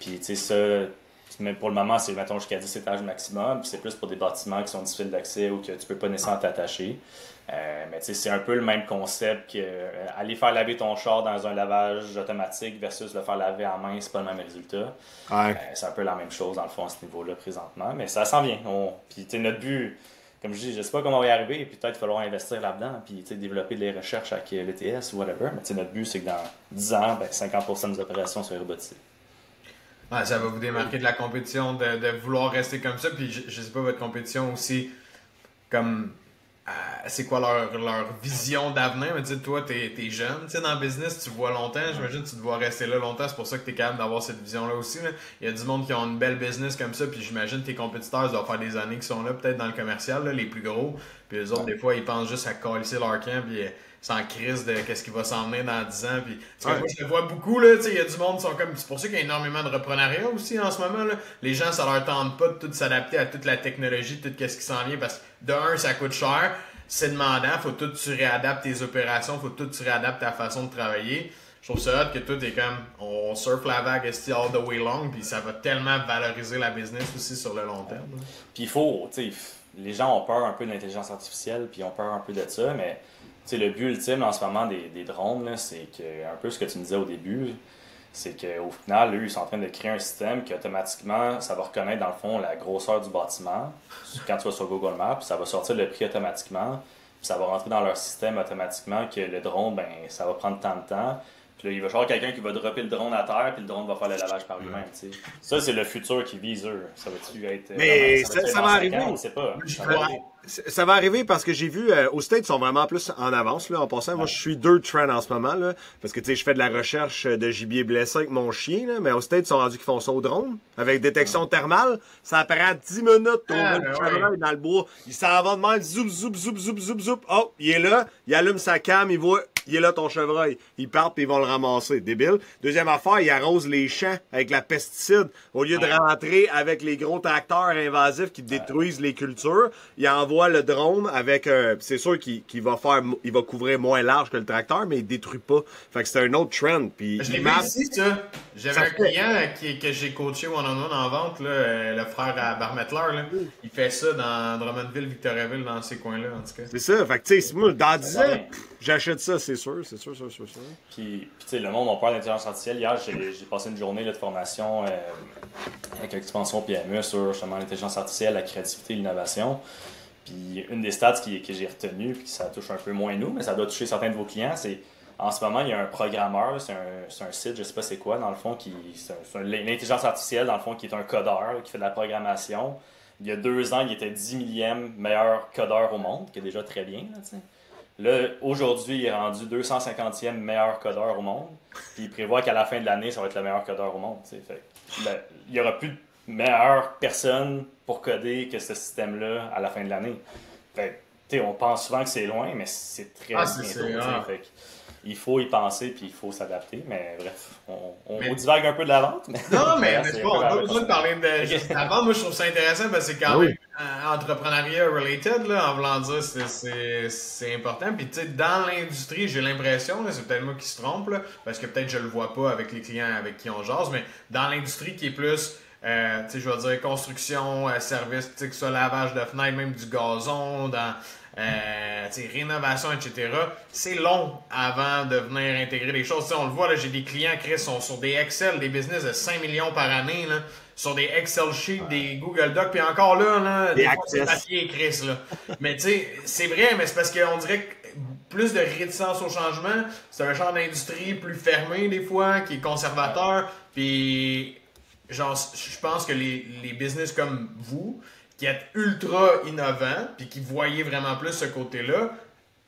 Puis tu sais, ça. Mais pour le moment, c'est mettons jusqu'à 10 étages maximum, puis c'est plus pour des bâtiments qui sont difficiles d'accès ou que tu peux pas nécessairement t'attacher. Mais tu sais, c'est un peu le même concept que aller faire laver ton char dans un lavage automatique versus le faire laver à main, c'est pas le même résultat. Ouais. C'est un peu la même chose dans le fond à ce niveau-là présentement, mais ça s'en vient. Puis tu sais, notre but, comme je dis, je sais pas comment on va y arriver, puis peut-être qu'il va falloir investir là-dedans, puis tu sais, développer des recherches avec l'ETS ou whatever, mais tu sais, notre but, c'est que dans 10 ans, 50% des opérations soient robotisées. Ouais, ça va vous démarquer de la compétition, de vouloir rester comme ça. Puis je sais pas, votre compétition aussi, comme c'est quoi leur vision d'avenir. Mais tu sais, toi, t'es jeune, tu sais, dans le business, tu vois longtemps. J'imagine que tu dois rester là longtemps. C'est pour ça que t'es capable d'avoir cette vision-là aussi. Là. Il y a du monde qui ont une belle business comme ça. Puis j'imagine que tes compétiteurs doivent faire des années qui sont là, peut-être dans le commercial, là, les plus gros. Puis eux autres, des fois, ils pensent juste à calisser leur camp. Puis sans crise de qu'est-ce qui va s'en venir dans 10 ans. Puis, parce que moi, je le vois beaucoup, là, il y a du monde qui sont comme. C'est pour ça qu'il y a énormément de reprenariat aussi en ce moment. Là. Les gens, ça leur tente pas de tout s'adapter à toute la technologie, tout ce qui s'en vient, parce que de un, ça coûte cher, c'est demandant, faut tout tu réadaptes tes opérations, faut tout tu réadaptes ta façon de travailler. Je trouve ça hot que tout est comme on surfe la vague all the way long, puis ça va tellement valoriser la business aussi sur le long terme. Là. Puis il faut, tu sais, les gens ont peur un peu de l'intelligence artificielle, puis ils ont peur un peu de ça, mais le but ultime en ce moment des drones, là, c'est que, un peu ce que tu me disais au début, c'est qu'au final, eux, ils sont en train de créer un système qui automatiquement, ça va reconnaître dans le fond la grosseur du bâtiment. Quand tu vas sur Google Maps, ça va sortir le prix automatiquement, puis ça va rentrer dans leur système automatiquement que le drone, ben, ça va prendre tant de temps. Puis là, il va y avoir quelqu'un qui va dropper le drone à terre, puis le drone va faire le lavage par lui-même. T'sais. Ça, c'est le futur qui vise eux. Ça va-tu être. Mais ça va arriver. On ne sait pas. Ça va arriver parce que j'ai vu, aux States, ils sont vraiment plus en avance, là, en passant. Moi, je suis 2 trends en ce moment, là, parce que, tu sais, je fais de la recherche de gibier blessé avec mon chien, là, mais aux States, ils sont rendus qu'ils font ça au drone, avec détection thermale. Ça prend 10 minutes pour le chevreuil dans le bois. Il s'en va de même, zoup, zoup, zoup, zoup, zoup, zoup. Oh, il est là, il allume sa cam, il voit, il est là ton chevreuil. Ils partent puis ils vont le ramasser. Débile. Deuxième affaire, ils arrosent les champs avec la pesticide. Au lieu de rentrer avec les gros tracteurs invasifs qui détruisent les cultures, ils envoient le drone avec, c'est sûr qu'il va couvrir moins large que le tracteur, mais il détruit pas. Fait que c'est un autre trend. Puis je l'ai vu ici, ça. J'avais un client que j'ai coaché one-on-one en vente, là, le frère à Barmettler, là. Il fait ça dans Drummondville, Victoriaville, dans ces coins-là, en tout cas. C'est ça. Fait que, tu sais, moi, dans 10 ans, j'achète ça, c'est sûr. Puis tu sais, le monde, on parle d'intelligence artificielle. Hier, j'ai passé une journée là, de formation avec l'expansion PME sur justement l'intelligence artificielle, la créativité et l'innovation. Puis une des stats que j'ai retenues, puis ça touche un peu moins nous, mais ça doit toucher certains de vos clients, c'est en ce moment, il y a un programmeur, c'est un site, je sais pas c'est quoi, dans le fond, c'est l'intelligence artificielle, dans le fond, qui est un codeur, là, qui fait de la programmation. Il y a 2 ans, il était 10 millième meilleur codeur au monde, qui est déjà très bien. Là, aujourd'hui, il est rendu 250e meilleur codeur au monde. Puis il prévoit qu'à la fin de l'année, ça va être le meilleur codeur au monde. Fait, il n'y aura plus de meilleure personne pour coder que ce système-là à la fin de l'année. Fait, on pense souvent que c'est loin, mais c'est très bientôt. Il faut y penser puis il faut s'adapter, mais bref, on divague un peu de la vente. Non, mais c'est bon, on n'a pas besoin de parler de la vente. Moi, je trouve ça intéressant parce que c'est quand même entrepreneuriat related, là, en voulant dire c'est important. Puis, tu sais, dans l'industrie, j'ai l'impression, c'est peut-être moi qui se trompe, là, parce que peut-être je le vois pas avec les clients avec qui on jase, mais dans l'industrie qui est plus, je vais dire, construction, service, que ce soit lavage de fenêtres, même du gazon, dans rénovation, etc. C'est long avant de venir intégrer les choses. T'sais, on le voit, là, j'ai des clients qui sont sur des Excel, des business de 5 millions par année, là, sur des Excel sheets, des Google Docs, puis encore là, des fois, c'est papier et Chris, là. Mais tu sais, c'est vrai, mais c'est parce qu'on dirait que plus de réticence au changement, c'est un genre d'industrie plus fermé des fois, qui est conservateur, puis genre, je pense que les business comme vous, qui êtes ultra innovant, puis qui voyez vraiment plus ce côté-là,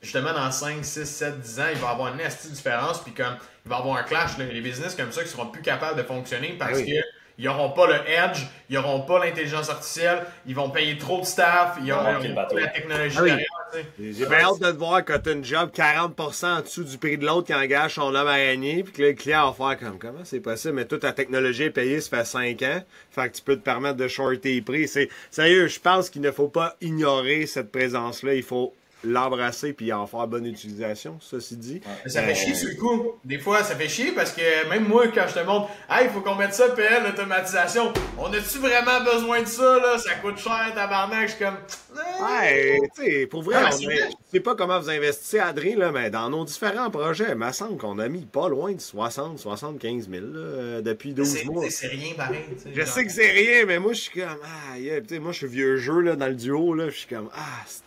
justement, dans 5, 6, 7, 10 ans, il va y avoir une astuce différence, puis comme il va y avoir un clash, là, les business comme ça qui seront plus capables de fonctionner parce que ils n'auront pas le edge, ils n'auront pas l'intelligence artificielle, ils vont payer trop de staff, ils n'auront pas la technologie derrière. J'ai bien hâte de te voir quand tu as une job 40% en dessous du prix de l'autre qui engage son homme araignée, puis que là, le client va faire comme comment c'est possible, mais toute ta technologie est payée, ça fait 5 ans, fait que tu peux te permettre de shorter les prix. Sérieux, je pense qu'il ne faut pas ignorer cette présence-là, il faut l'embrasser puis en faire bonne utilisation, ceci dit. Ouais. Ça fait chier sur le coup. Des fois, ça fait chier parce que même moi, quand je te montre « Hey, il faut qu'on mette ça PL, l'automatisation. On a-tu vraiment besoin de ça, là? Ça coûte cher, tabarnak. » Je suis comme... Ouais, tu sais, pour vrai, je sais pas comment vous investissez, Adrien, là, mais dans nos différents projets, il me semble qu'on a mis pas loin de 75 000 là, depuis 12 mois. C'est rien pareil. Je sais que c'est rien, mais moi, je suis comme... moi, je suis vieux jeu là, dans le duo, là, je suis comme...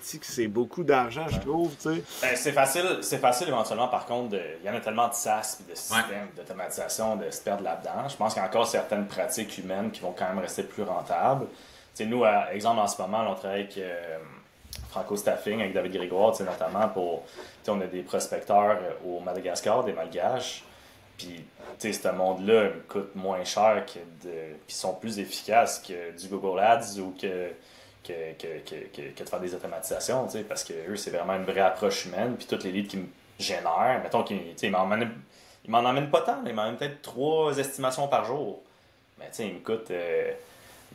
c'est beaucoup d'argent, je trouve, tu sais. C'est facile éventuellement, par contre, il y en a tellement de SaaS et de systèmes d'automatisation de se perdre là-dedans. Je pense qu'il y a encore certaines pratiques humaines qui vont quand même rester plus rentables. T'sais, nous, exemple, en ce moment, on travaille avec Franco Staffing, avec David Grégoire, notamment pour... On a des prospecteurs au Madagascar, des Malgaches. Puis, ce monde-là coûte moins cher puis sont plus efficaces que du Google Ads ou que de faire des automatisations, parce que eux, c'est vraiment une vraie approche humaine. Puis, toutes les leads qu'ils me génèrent, mettons qu'ils m'en emmènent pas tant, ils m'en emmènent peut-être 3 estimations par jour. Mais, ils me coûtent...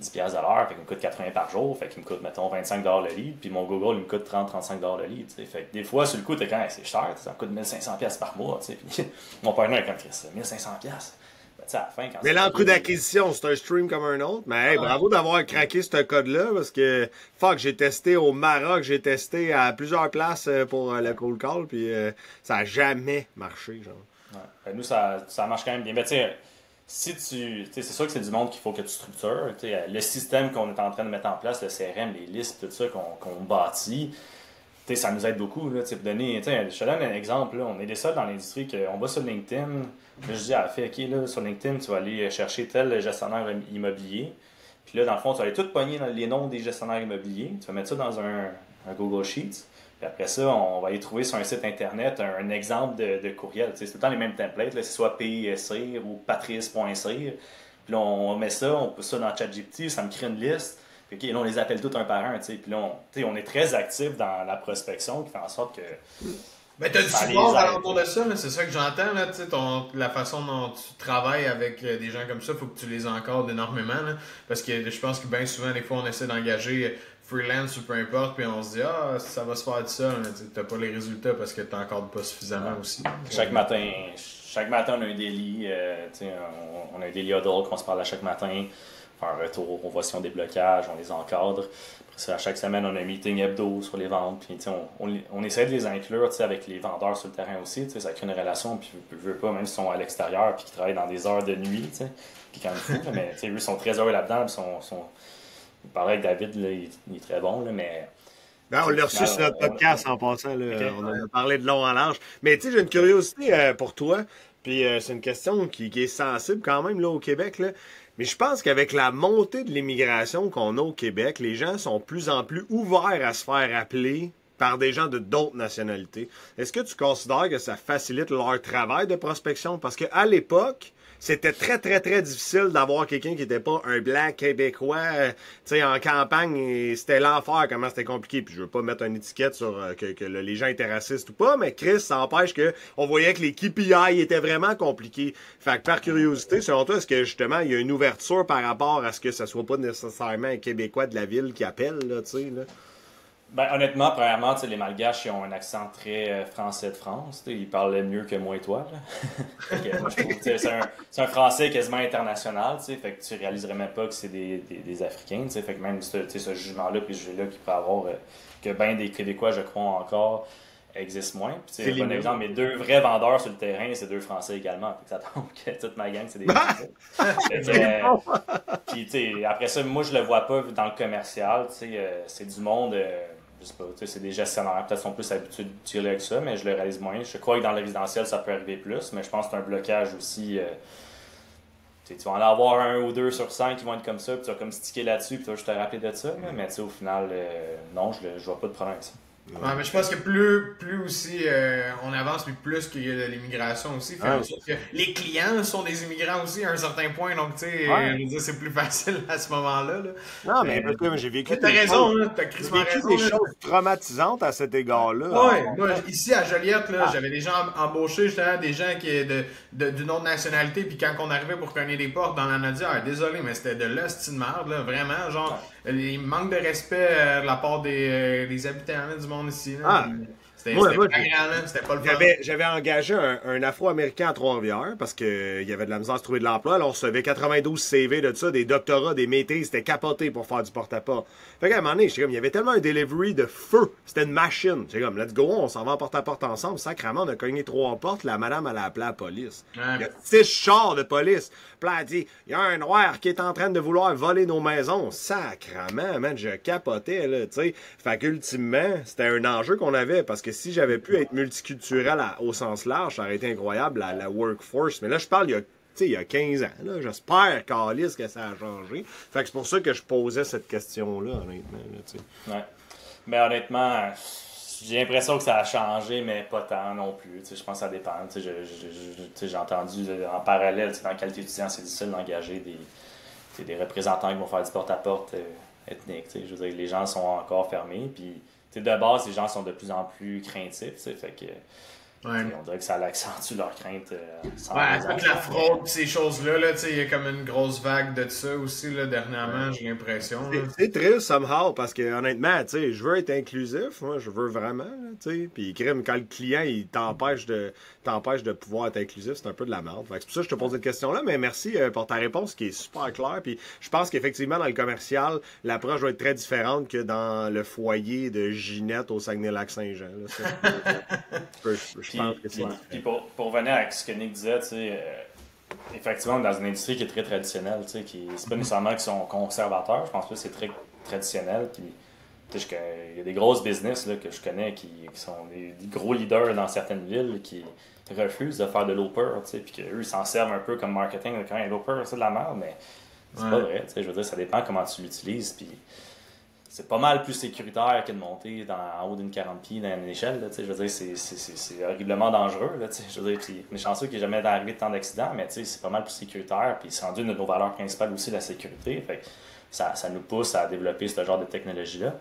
10$ de l'heure, fait qu'il me coûte 80 par jour, fait qu'il me coûte, mettons, 25$ le lead, puis mon Google, il me coûte 30-35$ le lead, t'sais. Fait que des fois, sur le coup, t'es quand même, c'est cher, ça me coûte 1500$ par mois, t'sais. Puis mon partenaire est comme, 1500$. Ben, à la fin, quand mais l'encoût d'acquisition, c'est un stream comme un autre, mais hey, bravo d'avoir craqué ce code-là, parce que, j'ai testé au Maroc, j'ai testé à plusieurs places pour le cold call, puis ça a jamais marché, genre. Ouais. Ben, nous, ça marche quand même bien, mais tu sais, c'est sûr que c'est du monde qu'il faut que tu structures. Le système qu'on est en train de mettre en place, le CRM, les listes, tout ça qu'on bâtit, ça nous aide beaucoup. Là, pour donner, je te donne un exemple. Là, on est des seuls dans l'industrie qu'on va sur LinkedIn. Là, je dis à la fille, OK, là, sur LinkedIn, tu vas aller chercher tel gestionnaire immobilier. Puis là, dans le fond, tu vas aller tout pogner dans les noms des gestionnaires immobiliers. Tu vas mettre ça dans un Google Sheets. Puis après ça, on va aller trouver sur un site internet un exemple de courriel. C'est tout le temps les mêmes templates, là, c'est soit PISIR ou patrice.sir. Puis là, on met ça, on pousse ça dans ChatGPT, ça me crée une liste. Puis okay, là, on les appelle tous un par un. Puis là, on est très actif dans la prospection qui fait en sorte que... Mais tu as du support alentour de ça, c'est ça que j'entends. Là, la façon dont tu travailles avec des gens comme ça, il faut que tu les encordes énormément. Là, parce que je pense que bien souvent, des fois, on essaie d'engager freelance ou peu importe, puis on se dit ça va se faire tout seul, mais tu n'as pas les résultats parce que tu n'encordes pas suffisamment aussi. Chaque matin, on a un daily, on a un daily huddle qu'on se parle à chaque matin faire un retour, on voit si on a des blocages, on les encadre. Après ça, à chaque semaine, on a un meeting hebdo sur les ventes, puis on essaie de les inclure avec les vendeurs sur le terrain aussi, ça crée une relation, puis je veux pas, même s'ils sont à l'extérieur, puis qu'ils travaillent dans des heures de nuit, puis quand même fou, mais eux, ils sont très heureux là-dedans, puis il paraît que David, là, il est très bon, là, mais... Ben, on l'a reçu sur notre podcast en passant. Là. Okay. On en a parlé de long en large. Mais tu sais, j'ai une curiosité pour toi. Puis c'est une question qui est sensible quand même là, au Québec. Là. Mais je pense qu'avec la montée de l'immigration qu'on a au Québec, les gens sont de plus en plus ouverts à se faire appeler par des gens de d'autres nationalités. Est-ce que tu considères que ça facilite leur travail de prospection? Parce qu'à l'époque, c'était très, très, très difficile d'avoir quelqu'un qui n'était pas un blanc québécois, tu sais, en campagne, et c'était l'enfer, comment c'était compliqué. Puis je veux pas mettre une étiquette sur que les gens étaient racistes ou pas, mais Chris, ça empêche qu'on voyait que les KPI étaient vraiment compliqués. Fait que par curiosité, selon toi, est-ce que justement, il y a une ouverture par rapport à ce que ça soit pas nécessairement un Québécois de la ville qui appelle, là, tu sais, là? Ben, honnêtement, premièrement, les Malgaches, ils ont un accent très français de France. Ils parlaient mieux que moi et toi. Moi, je trouve que c'est un français quasiment international. Fait que tu réaliserais même pas que c'est des Africains. Fait que même ce jugement-là, puis ce jeu-là qu'il pourrait avoir, que bien des Québécois, je crois encore, existent moins. Puis, un bon exemple, mes deux vrais vendeurs sur le terrain, c'est deux Français également. Fait que ça tombe que toute ma gang, c'est des Français. Puis, après ça, moi, je le vois pas dans le commercial. C'est du monde... je sais pas, c'est des gestionnaires, peut-être sont plus habitués de tirer avec ça, mais je le réalise moins. Je crois que dans le résidentiel, ça peut arriver plus, mais je pense que c'est un blocage aussi. Tu vas en avoir 1 ou 2 sur 5 qui vont être comme ça, puis tu vas comme sticker là-dessus, puis tu vas juste te rappeler de ça, mais au final, non, je vois pas de problème avec ça. Ouais, mais je pense que plus aussi on avance, puis plus qu'il y a de l'immigration aussi. Fait en sorte que les clients sont des immigrants aussi à un certain point, donc tu sais, c'est plus facile à ce moment-là. Là. Non, mais parce que j'ai vécu t'as raison, là, t'as crissement raison. Des choses traumatisantes à cet égard-là. Ouais, moi, ici à Joliette, là, j'avais des gens embauchés, justement, des gens qui d'une autre nationalité, puis quand on arrivait pour cogner des portes dans la Nadia, désolé, mais c'était de l'hostie de merde, là, vraiment, genre, il manque de respect de la part des habitants du monde ici. Là. C'était pas le fun. J'avais engagé un Afro-Américain à Trois-Rivières parce qu'il y avait de la misère à se trouver de l'emploi. Alors, on recevait 92 CV de ça, des doctorats, des maîtrises, c'était capoté pour faire du porte-à-porte. Fait qu'à un moment donné, il y avait tellement un delivery de feu. C'était une machine. J'étais comme, let's go, on s'en va en porte-à-porte ensemble. Sacrément, on a cogné 3 portes. La madame, elle a appelé la police. Il y a 6 chars de police. Puis là, elle dit, il y a un noir qui est en train de vouloir voler nos maisons. Sacrément, man, je capotais, là, tu sais. Fait qu'ultimement, c'était un enjeu qu'on avait parce que si j'avais pu être multiculturel au sens large, ça aurait été incroyable, la workforce. Mais là, je parle, il y a 15 ans. Là, j'espère, Carlis, que ça a changé. Fait que c'est pour ça que je posais cette question-là, honnêtement. Là, ouais. Mais honnêtement, j'ai l'impression que ça a changé, mais pas tant non plus. Je pense que ça dépend. J'ai entendu en parallèle, dans la qualité étudiant, c'est difficile d'engager des représentants qui vont faire du porte-à-porte ethnique. Je veux dire, les gens sont encore fermés. Puis, de base, les gens sont de plus en plus craintifs. Fait que, on dirait que ça accentue leur crainte. Avec la fraude et ces choses-là, là, il y a comme une grosse vague de ça aussi là, dernièrement, j'ai l'impression. C'est triste, somehow, parce que honnêtement, je veux être inclusif, moi, je veux vraiment. Puis quand le client il t'empêche de pouvoir être inclusif, c'est un peu de la merde. C'est pour ça que je te pose cette question-là, mais merci pour ta réponse qui est super claire. Puis je pense qu'effectivement, dans le commercial, l'approche va être très différente que dans le foyer de Ginette au Saguenay-Lac-Saint-Jean. Je pense que c'est puis pour revenir à ce que Nick disait, effectivement, dans une industrie qui est très traditionnelle, c'est pas nécessairement qu'ils sont conservateurs, je pense que c'est très traditionnel. Puis, il y a des grosses business là, que je connais qui sont des gros leaders dans certaines villes qui refusent de faire de l'oper, puis qu'eux, ils s'en servent un peu comme marketing. Quand il y a l'oper, c'est de la merde, mais c'est pas vrai. Je veux dire, ça dépend comment tu l'utilises. Puis, c'est pas mal plus sécuritaire que de monter en haut d'une 40 pieds dans une échelle. Là, je veux dire, c'est horriblement dangereux. Là, je veux dire, puis, on est chanceux qu'il n'y ait jamais arrivé de tant d'accidents, mais c'est pas mal plus sécuritaire. Puis c'est rendu une de nos valeurs principales aussi, la sécurité. Fait que ça nous pousse à développer ce genre de technologie-là.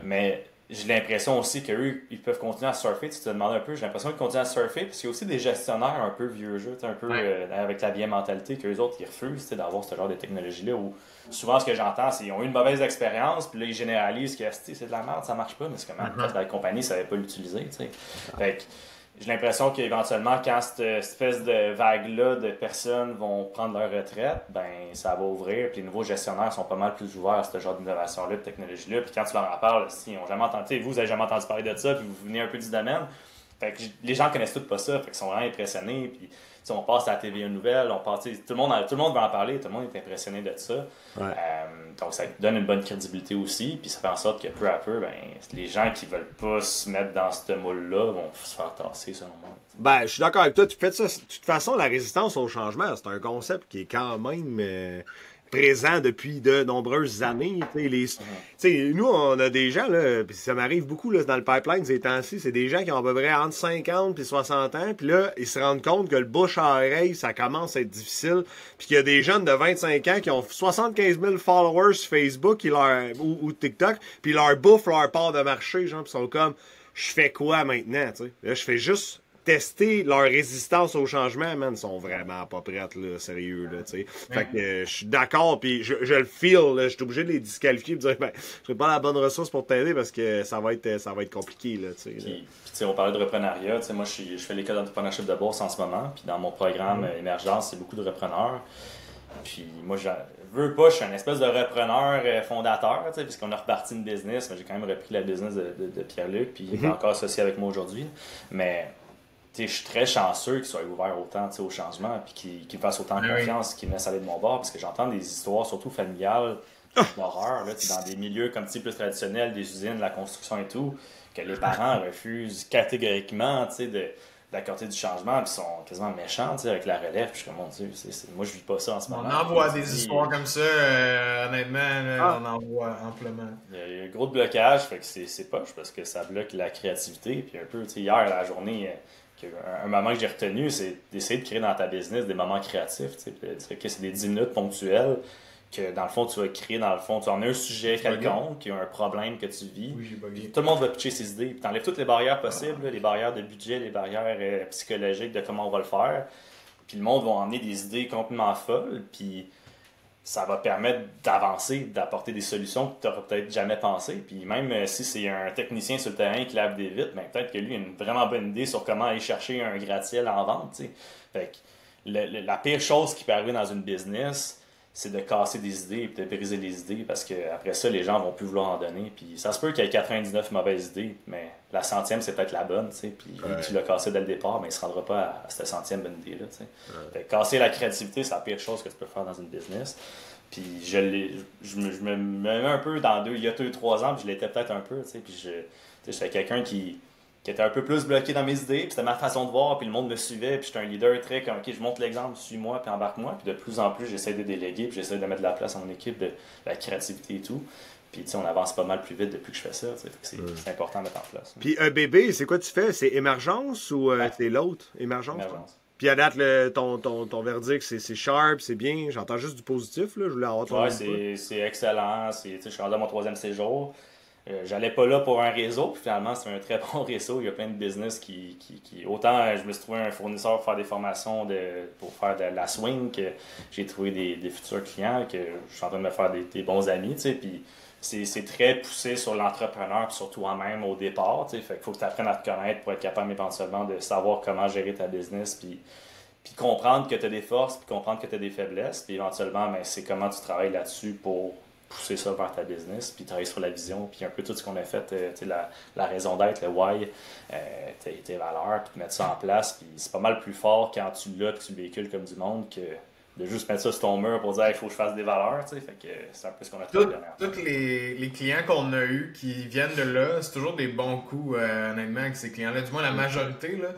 Mais j'ai l'impression aussi qu'eux, ils peuvent continuer à surfer. Tu te demandes un peu, j'ai l'impression qu'ils continuent à surfer, parce qu'il y a aussi des gestionnaires un peu vieux jeu, un peu avec la vieille mentalité, qu'eux autres, ils refusent d'avoir ce genre de technologie-là. Où souvent, ce que j'entends, c'est qu'ils ont eu une mauvaise expérience, puis là, ils généralisent que c'est de la merde, ça marche pas, mais c'est comment la compagnie ne savait pas l'utiliser. Fait que j'ai l'impression qu'éventuellement, quand cette espèce de vague-là de personnes vont prendre leur retraite, ben ça va ouvrir. Puis les nouveaux gestionnaires sont pas mal plus ouverts à ce genre d'innovation-là, de technologie-là. Puis quand tu leur en parles, si ils ont jamais entendu, vous avez jamais entendu parler de ça, puis vous venez un peu du domaine. Fait que les gens connaissent tout pas ça, fait qu'ils sont vraiment impressionnés. Puis on passe à la TV Nouvelle, on passe, tout le monde va en parler, tout le monde est impressionné de ça. Ouais. Donc ça donne une bonne crédibilité aussi, puis ça fait en sorte que peu à peu, ben, les gens qui veulent pas se mettre dans ce moule-là vont se faire tasser, selon moi. Ben, je suis d'accord avec toi. Tu fais ça. De toute façon, la résistance au changement, c'est un concept qui est quand même présent depuis de nombreuses années. Nous, on a des gens, là, pis ça m'arrive beaucoup là, dans le pipeline ces temps-ci, c'est des gens qui ont à peu près entre 50 et 60 ans, puis là, ils se rendent compte que le bouche à oreille, ça commence à être difficile, puis qu'il y a des jeunes de 25 ans qui ont 75 000 followers sur Facebook ou TikTok, puis leur bouffe leur part de marché, genre, pis sont comme, je fais quoi maintenant, tu sais? Là, je fais juste tester leur résistance au changement, man, ils sont vraiment pas prêtes, là, sérieux, là, tu sais. Fait que je suis d'accord, puis je le feel, là, je suis obligé de les disqualifier et de dire, ben, je serai pas la bonne ressource pour t'aider parce que ça va être compliqué, là, tu sais. Puis, tu sais, on parlait de reprenariat, tu sais, moi, je fais l'école d'entrepreneurship de bourse en ce moment, puis dans mon programme Émergence, c'est beaucoup de repreneurs. Puis moi, je suis un espèce de repreneur fondateur, tu sais, puisqu'on a reparti une business, mais j'ai quand même repris la business de Pierre-Luc, puis il est encore associé avec moi aujourd'hui, mais je suis très chanceux qu'il soit ouvert autant au changement puis qu'il fasse autant confiance, qu'il me laisse aller de mon bord parce que j'entends des histoires, surtout familiales, d'horreur, là, dans des milieux comme plus traditionnels, des usines, de la construction et tout, que les parents refusent catégoriquement d'accorder du changement puis sont quasiment méchants avec la relève. Puis je suis comme, mon Dieu, moi je vis pas ça en ce moment. On en voit des histoires comme ça, honnêtement, là, on en voit amplement. Il y a un gros blocage, fait que c'est poche parce que ça bloque la créativité. Puis un peu, hier, la journée. Un moment que j'ai retenu, c'est d'essayer de créer dans ta business des moments créatifs. Que c'est des 10 minutes ponctuelles que, dans le fond, tu vas créer, tu en as un sujet quelconque, qui a un problème que tu vis. Oui, tout le monde va pitcher ses idées. Tu enlèves toutes les barrières possibles, les barrières de budget, les barrières psychologiques de comment on va le faire. Puis le monde va emmener des idées complètement folles. Puis ça va permettre d'avancer, d'apporter des solutions que tu n'aurais peut-être jamais pensé. Puis même si c'est un technicien sur le terrain qui lave des vitres, ben peut-être que lui a une vraiment bonne idée sur comment aller chercher un gratte-ciel en vente. T'sais. Fait que la pire chose qui peut arriver dans une business, c'est de casser des idées et de briser les idées parce qu'après ça, les gens vont plus vouloir en donner. Puis ça se peut qu'il y ait 99 mauvaises idées, mais la centième, c'est peut-être la bonne. Puis tu l'as cassé dès le départ, mais il ne se rendra pas à cette centième bonne idée-là. Fait que casser la créativité, c'est la pire chose que tu peux faire dans une business. Puis je me mets un peu dans il y a 2-3 ans, puis je l'étais peut-être un peu. Puis j'étais quelqu'un qui était un peu plus bloqué dans mes idées, puis c'était ma façon de voir, puis le monde me suivait, puis j'étais un leader très comme, OK, je montre l'exemple, suis-moi, puis embarque-moi, puis de plus en plus, j'essaie de déléguer, puis j'essaie de mettre de la place à mon équipe, de la créativité et tout. Puis, on avance pas mal plus vite depuis que je fais ça. C'est important de mettre en place. Puis, bébé, c'est quoi tu fais? C'est Émergence ou c'est l'autre? Émergence? Puis, à date, ton verdict, c'est sharp, c'est bien. J'entends juste du positif, là. Je voulais avoir ton c'est excellent. Je suis rendu à mon 3e séjour. J'allais pas là pour un réseau, puis finalement, c'est un très bon réseau. Il y a plein de business qui autant je me suis trouvé un fournisseur pour faire des formations pour faire de la swing, que j'ai trouvé des futurs clients, que je suis en train de me faire des bons amis, tu sais, puis c'est très poussé sur l'entrepreneur, puis sur toi-même au départ, tu sais, fait qu'il faut que tu apprennes à te connaître pour être capable éventuellement de savoir comment gérer ta business, puis comprendre que tu as des forces, puis comprendre que tu as des faiblesses, puis éventuellement, ben, c'est comment tu travailles là-dessus pour pousser ça vers ta business, puis travailler sur la vision, puis un peu tout ce qu'on a fait, la raison d'être, le why, tes valeurs, puis mettre ça en place. Puis c'est pas mal plus fort quand tu l'as, puis tu le véhicules comme du monde, que de juste mettre ça sur ton mur pour dire il faut que je fasse des valeurs. Fait que c'est un peu ce qu'on a fait dernièrement. Tous les clients qu'on a eus qui viennent de là, c'est toujours des bons coups, honnêtement, avec ces clients-là. Du moins, la majorité. Là,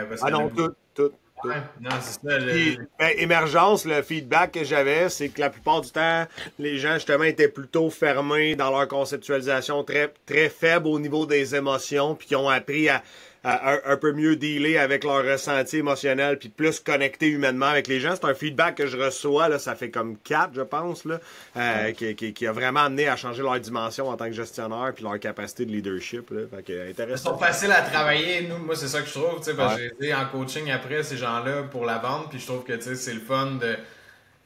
parce que tout. Ouais, non, c'est ça. Puis, Émergence, le feedback que j'avais, c'est que la plupart du temps, les gens, justement, étaient plutôt fermés dans leur conceptualisation, très, très faible au niveau des émotions, puis qui ont appris à un peu mieux dealer avec leur ressenti émotionnel, puis plus connecter humainement avec les gens. C'est un feedback que je reçois, là, ça fait comme 4, je pense, là, qui a vraiment amené à changer leur dimension en tant que gestionnaire, puis leur capacité de leadership. Là. Fait que, intéressant. Ils sont faciles à travailler. Moi, c'est ça que je trouve, parce que j'ai été en coaching après ces gens-là pour la vente, puis je trouve que c'est le fun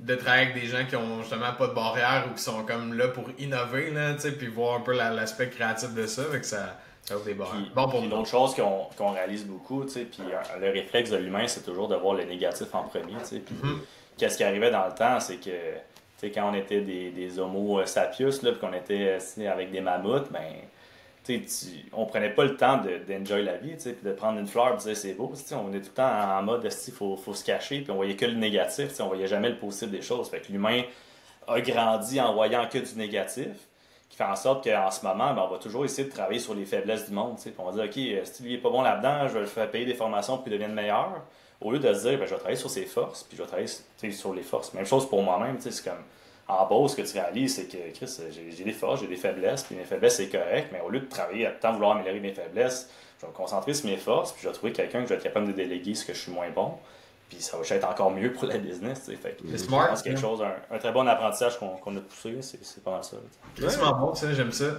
de travailler avec des gens qui ont justement pas de barrière ou qui sont comme là pour innover, là, puis voir un peu l'aspect créatif de ça. Fait que ça Ça ouvre des barres. Puis, Bon pour puis nous. l'autre chose qu'on réalise beaucoup, tu sais, puis le réflexe de l'humain, c'est toujours de voir le négatif en premier, tu sais. Puis qu'est-ce qui arrivait dans le temps, c'est que, tu sais, quand on était des homo sapiens, là, puis qu'on était avec des mammouths, ben, on prenait pas le temps d'enjoy la vie, puis de prendre une fleur et de dire c'est beau. On est tout le temps en mode il faut se cacher, puis on voyait que le négatif, on voyait jamais le positif des choses. Fait que l'humain a grandi en voyant que du négatif, qui fait en sorte qu'en ce moment, ben, on va toujours essayer de travailler sur les faiblesses du monde. Puis on va dire, OK, si lui est pas bon là-dedans, je vais le faire payer des formations pour qu'il devienne meilleur. Au lieu de se dire, ben, je vais travailler sur ses forces, puis je vais travailler sur les forces. Même chose pour moi-même, c'est comme. En bas, ce que tu réalises, c'est que Chris, j'ai des forces, j'ai des faiblesses, puis mes faiblesses, c'est correct, mais au lieu de travailler à tant vouloir améliorer mes faiblesses, je vais me concentrer sur mes forces, puis je vais trouver quelqu'un que je vais être capable de déléguer ce que je suis moins bon, puis ça va être encore mieux pour la business. Fait que, C'est smart. je pense que quelque chose, un très bon apprentissage qu'on a poussé, c'est pas mal ça. C'est vraiment bon, ça, j'aime ça.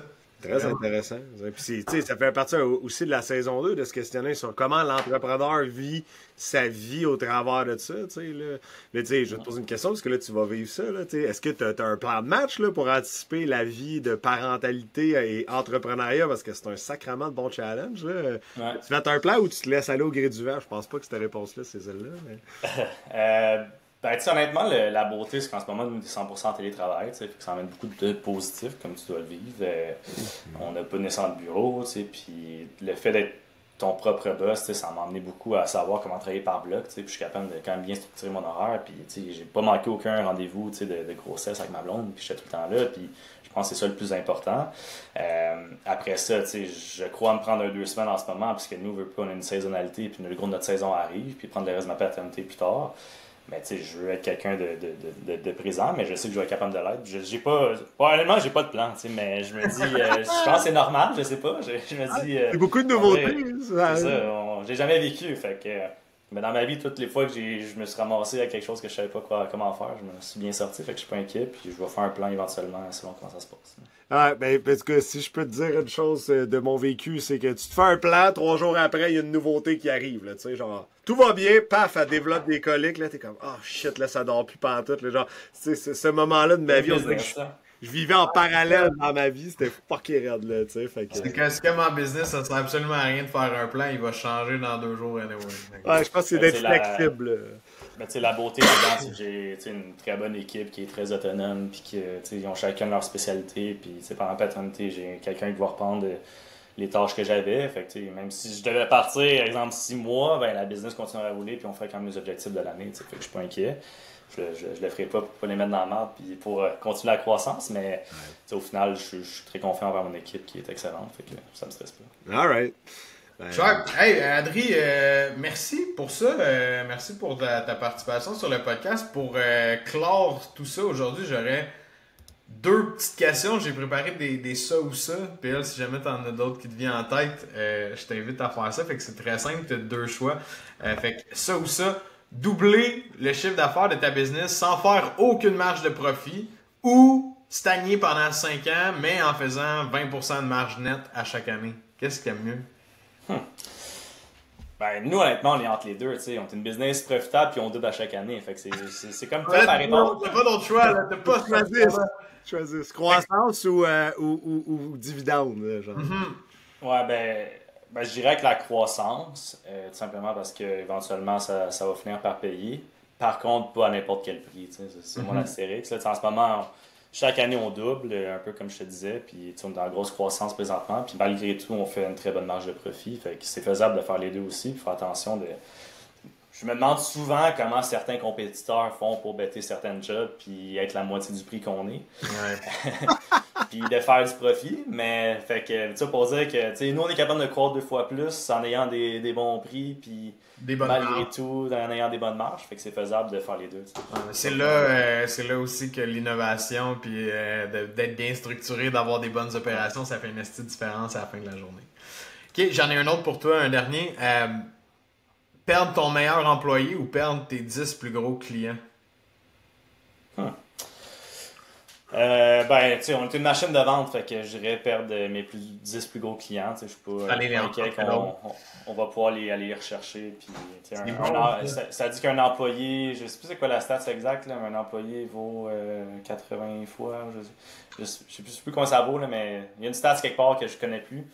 Très intéressant. Puis, ça fait partie aussi de la saison 2 de se questionner sur comment l'entrepreneur vit sa vie au travers de ça. Là, je vais te poser une question parce que là, tu vas vivre ça. Est-ce que tu as un plan de match là, pour anticiper la vie de parentalité et entrepreneuriat parce que c'est un sacrément de bon challenge? Là. Ouais. Tu fais un plan ou tu te laisses aller au gré du vent? Je pense pas que cette réponse-là, c'est celle-là. Mais... Ben, honnêtement, la beauté, c'est qu'en ce moment, nous, on est 100% en télétravail, fait que ça amène beaucoup de positifs, comme tu dois le vivre. On n'a pas nécessairement de bureau, puis le fait d'être ton propre boss, ça m'a amené beaucoup à savoir comment travailler par bloc, puis je suis capable de quand même bien structurer mon horaire, puis j'ai pas manqué aucun rendez-vous de grossesse avec ma blonde, puis j'étais tout le temps là, puis je pense que c'est ça le plus important. Après ça, je crois me prendre 2 semaines en ce moment, parce que nous, on a une saisonnalité, puis le gros de notre saison arrive, puis prendre le reste de ma paternité plus tard. Mais je veux être quelqu'un de présent, mais je sais que je vais être capable de l'être. J'ai pas, honnêtement, j'ai pas de plan, mais je me dis, je pense que c'est normal, je sais pas. Je me dis. C'est beaucoup de nouveautés. C'est ça, j'ai jamais vécu. Fait que, mais dans ma vie, toutes les fois que je me suis ramassé à quelque chose que je savais pas comment faire, je me suis bien sorti. Fait que je suis pas inquiet, puis je vais faire un plan éventuellement selon comment ça se passe. Ah, ben, parce que si je peux te dire une chose de mon vécu, c'est que tu te fais un plan, 3 jours après, il y a une nouveauté qui arrive, là, tu sais, genre, tout va bien, paf, elle développe des coliques, là, t'es comme, oh shit, là, ça dort plus pantoute, là, genre, tu sais, ce moment-là de ma vie, on dirait que je vivais en parallèle dans ma vie, c'était fucking raide, là, tu sais, fait que... C'est comme en business, ça sert absolument à rien de faire un plan, il va changer dans 2 jours anyway. Ouais, je pense que c'est d'être flexible, là. Ben, la beauté là-dedans, c'est que j'ai une très bonne équipe qui est très autonome, puis qu'ils ont chacun leur spécialité. Puis pendant la paternité, j'ai quelqu'un qui va reprendre les tâches que j'avais. Fait que, même si je devais partir, par exemple, 6 mois, ben, la business continuerait à rouler, puis on ferait quand même les objectifs de l'année. Fait que je suis pas inquiet. Je le ferai pas pour pas les mettre dans la merde, puis pour continuer la croissance. Mais au final, je suis très confiant envers mon équipe qui est excellente. Fait que ça me stresse pas. All right. Sharp. Hey, Adri, merci pour ça. Merci pour ta participation sur le podcast. Pour clore tout ça, aujourd'hui, j'aurais 2 petites questions. J'ai préparé des ça ou ça. Puis là, si jamais t'en as d'autres qui te viennent en tête, je t'invite à faire ça. Fait que c'est très simple, t'as 2 choix. Fait que ça ou ça, doubler le chiffre d'affaires de ta business sans faire aucune marge de profit ou stagner pendant 5 ans, mais en faisant 20% de marge nette à chaque année. Qu'est-ce qu'il y a mieux? Ben, nous, honnêtement, on est entre les deux. On est une business profitable puis on double à chaque année. Fait que c'est comme toi par répondre. T'as pas d'autre choix, là. T'as pas Choisir. Croissance ou dividende, genre. Ouais, ben, je dirais que la croissance, tout simplement parce qu'éventuellement, ça va finir par payer. Par contre, pas à n'importe quel prix. C'est mon astérix. En ce moment, chaque année, on double, un peu comme je te disais, puis on est dans la grosse croissance présentement, puis malgré tout, on fait une très bonne marge de profit. Fait que c'est faisable de faire les deux aussi, puis faire attention de... Je me demande souvent comment certains compétiteurs font pour bêter certains jobs, puis être la moitié du prix qu'on est. Ouais. Puis de faire du profit, mais fait que, tu pour dire que, nous, on est capable de croître 2 fois plus en ayant des bons prix, puis malgré tout, en ayant des bonnes marges, fait que c'est faisable de faire les deux. C'est là aussi que l'innovation, puis d'être bien structuré, d'avoir des bonnes opérations, ça fait une petite différence à la fin de la journée. Ok, j'en ai un autre pour toi, un dernier. Perdre ton meilleur employé ou perdre tes 10 plus gros clients? Ben, tu sais, on est une machine de vente, fait que je dirais perdre mes 10 plus gros clients. Je suis pas inquiet qu'on va pouvoir aller les rechercher. Puis, ça dit qu'un employé, je sais plus c'est quoi la stat exacte, là, mais un employé vaut 80 fois. Je sais plus comment ça vaut, là, mais il y a une stat quelque part que je connais plus.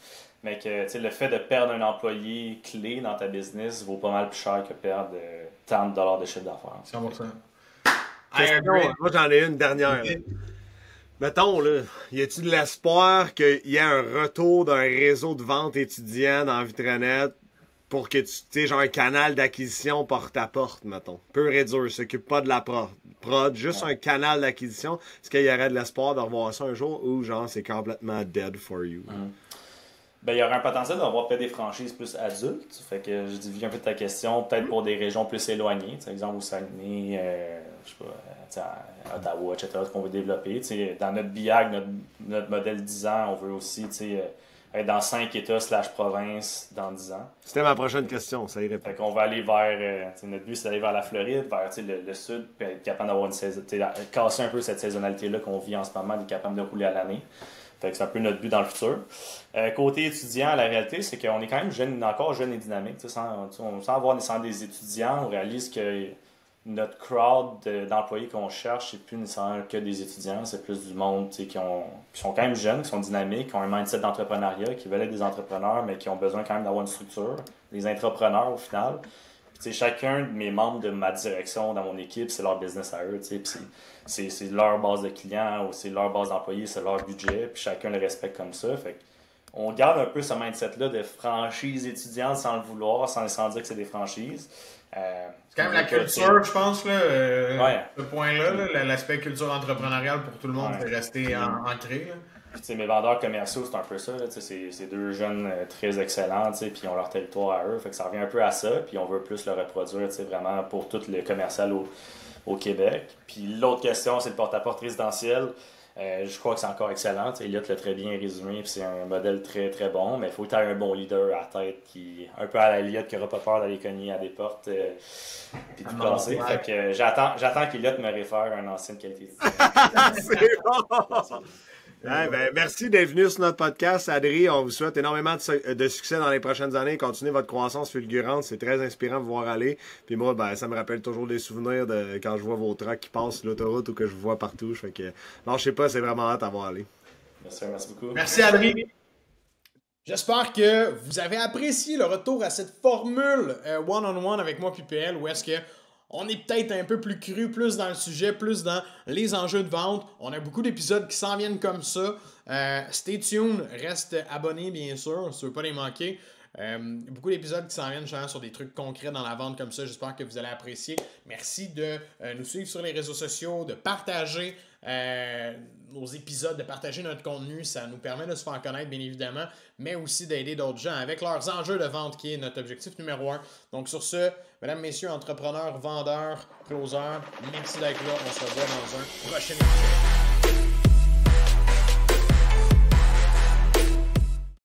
mais que le fait de perdre un employé clé dans ta business vaut pas mal plus cher que perdre tant de dollars de chiffre d'affaires. 100%. Moi, j'en ai une dernière. Mettons, là, y a-tu de l'espoir qu'il y ait un retour d'un réseau de vente étudiant dans Vitranet pour que tu sais, genre un canal d'acquisition porte à porte, mettons. Pur et dur, s'occupe pas de la prod, juste un canal d'acquisition. Est-ce qu'il y aurait de l'espoir de revoir ça un jour ou genre c'est complètement dead for you? Ben, il y aurait un potentiel d'avoir peut-être des franchises plus adultes. Fait que je divise un peu ta question, peut-être pour des régions plus éloignées, par exemple au Saguenay, je sais pas, à Ottawa, etc., qu'on veut développer. Dans notre BIAG, notre modèle 10 ans, on veut aussi être dans 5 États / provinces dans 10 ans. C'était ma prochaine question, ça irait pas. Fait qu'on va aller vers, notre but c'est d'aller vers la Floride, vers le sud, puis être capable d'avoir casser un peu cette saisonnalité-là qu'on vit en ce moment, d'être capable de rouler à l'année. Fait que c'est un peu notre but dans le futur. Côté étudiant, la réalité, c'est qu'on est quand même encore jeune et dynamique. Sans avoir des étudiants, on réalise que notre crowd d'employés qu'on cherche, c'est plus nécessairement que des étudiants, c'est plus du monde qui sont quand même jeunes, qui sont dynamiques, qui ont un mindset d'entrepreneuriat, qui veulent être des entrepreneurs, mais qui ont besoin quand même d'avoir une structure. Des entrepreneurs au final. Puis, chacun de mes membres de ma direction dans mon équipe, c'est leur business à eux. C'est leur base de clients, ou c'est leur base d'employés, c'est leur budget, puis chacun le respecte comme ça. Fait on garde un peu ce mindset-là de franchise étudiante sans le vouloir, sans dire que c'est des franchises. C'est quand même la culture, je pense, là, ce point-là, Ouais. l'aspect culture entrepreneuriale pour tout le monde, c'est resté ancré. Puis, mes vendeurs commerciaux, c'est un peu ça. C'est deux jeunes très excellents, puis ils ont leur territoire à eux. Fait que ça revient un peu à ça, puis on veut plus le reproduire vraiment pour tout le commercial au Québec. Puis l'autre question, c'est le porte-à-porte résidentiel. Je crois que c'est encore excellent. Elliot l'a très bien résumé, puis c'est un modèle très très bon, mais il faut que tu aies un bon leader à la tête qui, un peu à la Elliot, qui n'aura pas peur d'aller cogner à des portes puis tout casser. Fait que j'attends qu'Elliot me réfère à une ancienne qualité. C'est bon! Ouais, ben, merci d'être venu sur notre podcast, Adri. On vous souhaite énormément de succès dans les prochaines années. Continuez votre croissance fulgurante. C'est très inspirant de vous voir aller. Puis moi, ben, ça me rappelle toujours des souvenirs de quand je vois vos trucks qui passent sur l'autoroute ou que je vous vois partout. Fait que, non, je sais pas, c'est vraiment hâte à voir aller. Merci beaucoup. Merci, Adri. J'espère que vous avez apprécié le retour à cette formule one-on-one avec moi puis PL, où est-ce que on est peut-être un peu plus cru, plus dans le sujet, plus dans les enjeux de vente. On a beaucoup d'épisodes qui s'en viennent comme ça. Stay tuned, reste abonné bien sûr, si tu ne veux pas les manquer. Beaucoup d'épisodes qui s'en viennent sur des trucs concrets dans la vente comme ça. J'espère que vous allez apprécier. Merci de nous suivre sur les réseaux sociaux, de partager nos épisodes, de partager notre contenu. Ça nous permet de se faire connaître, bien évidemment, mais aussi d'aider d'autres gens avec leurs enjeux de vente, qui est notre objectif numéro 1. Donc sur ce, mesdames, messieurs, entrepreneurs, vendeurs, closers, merci d'être là. On se revoit dans un prochain épisode.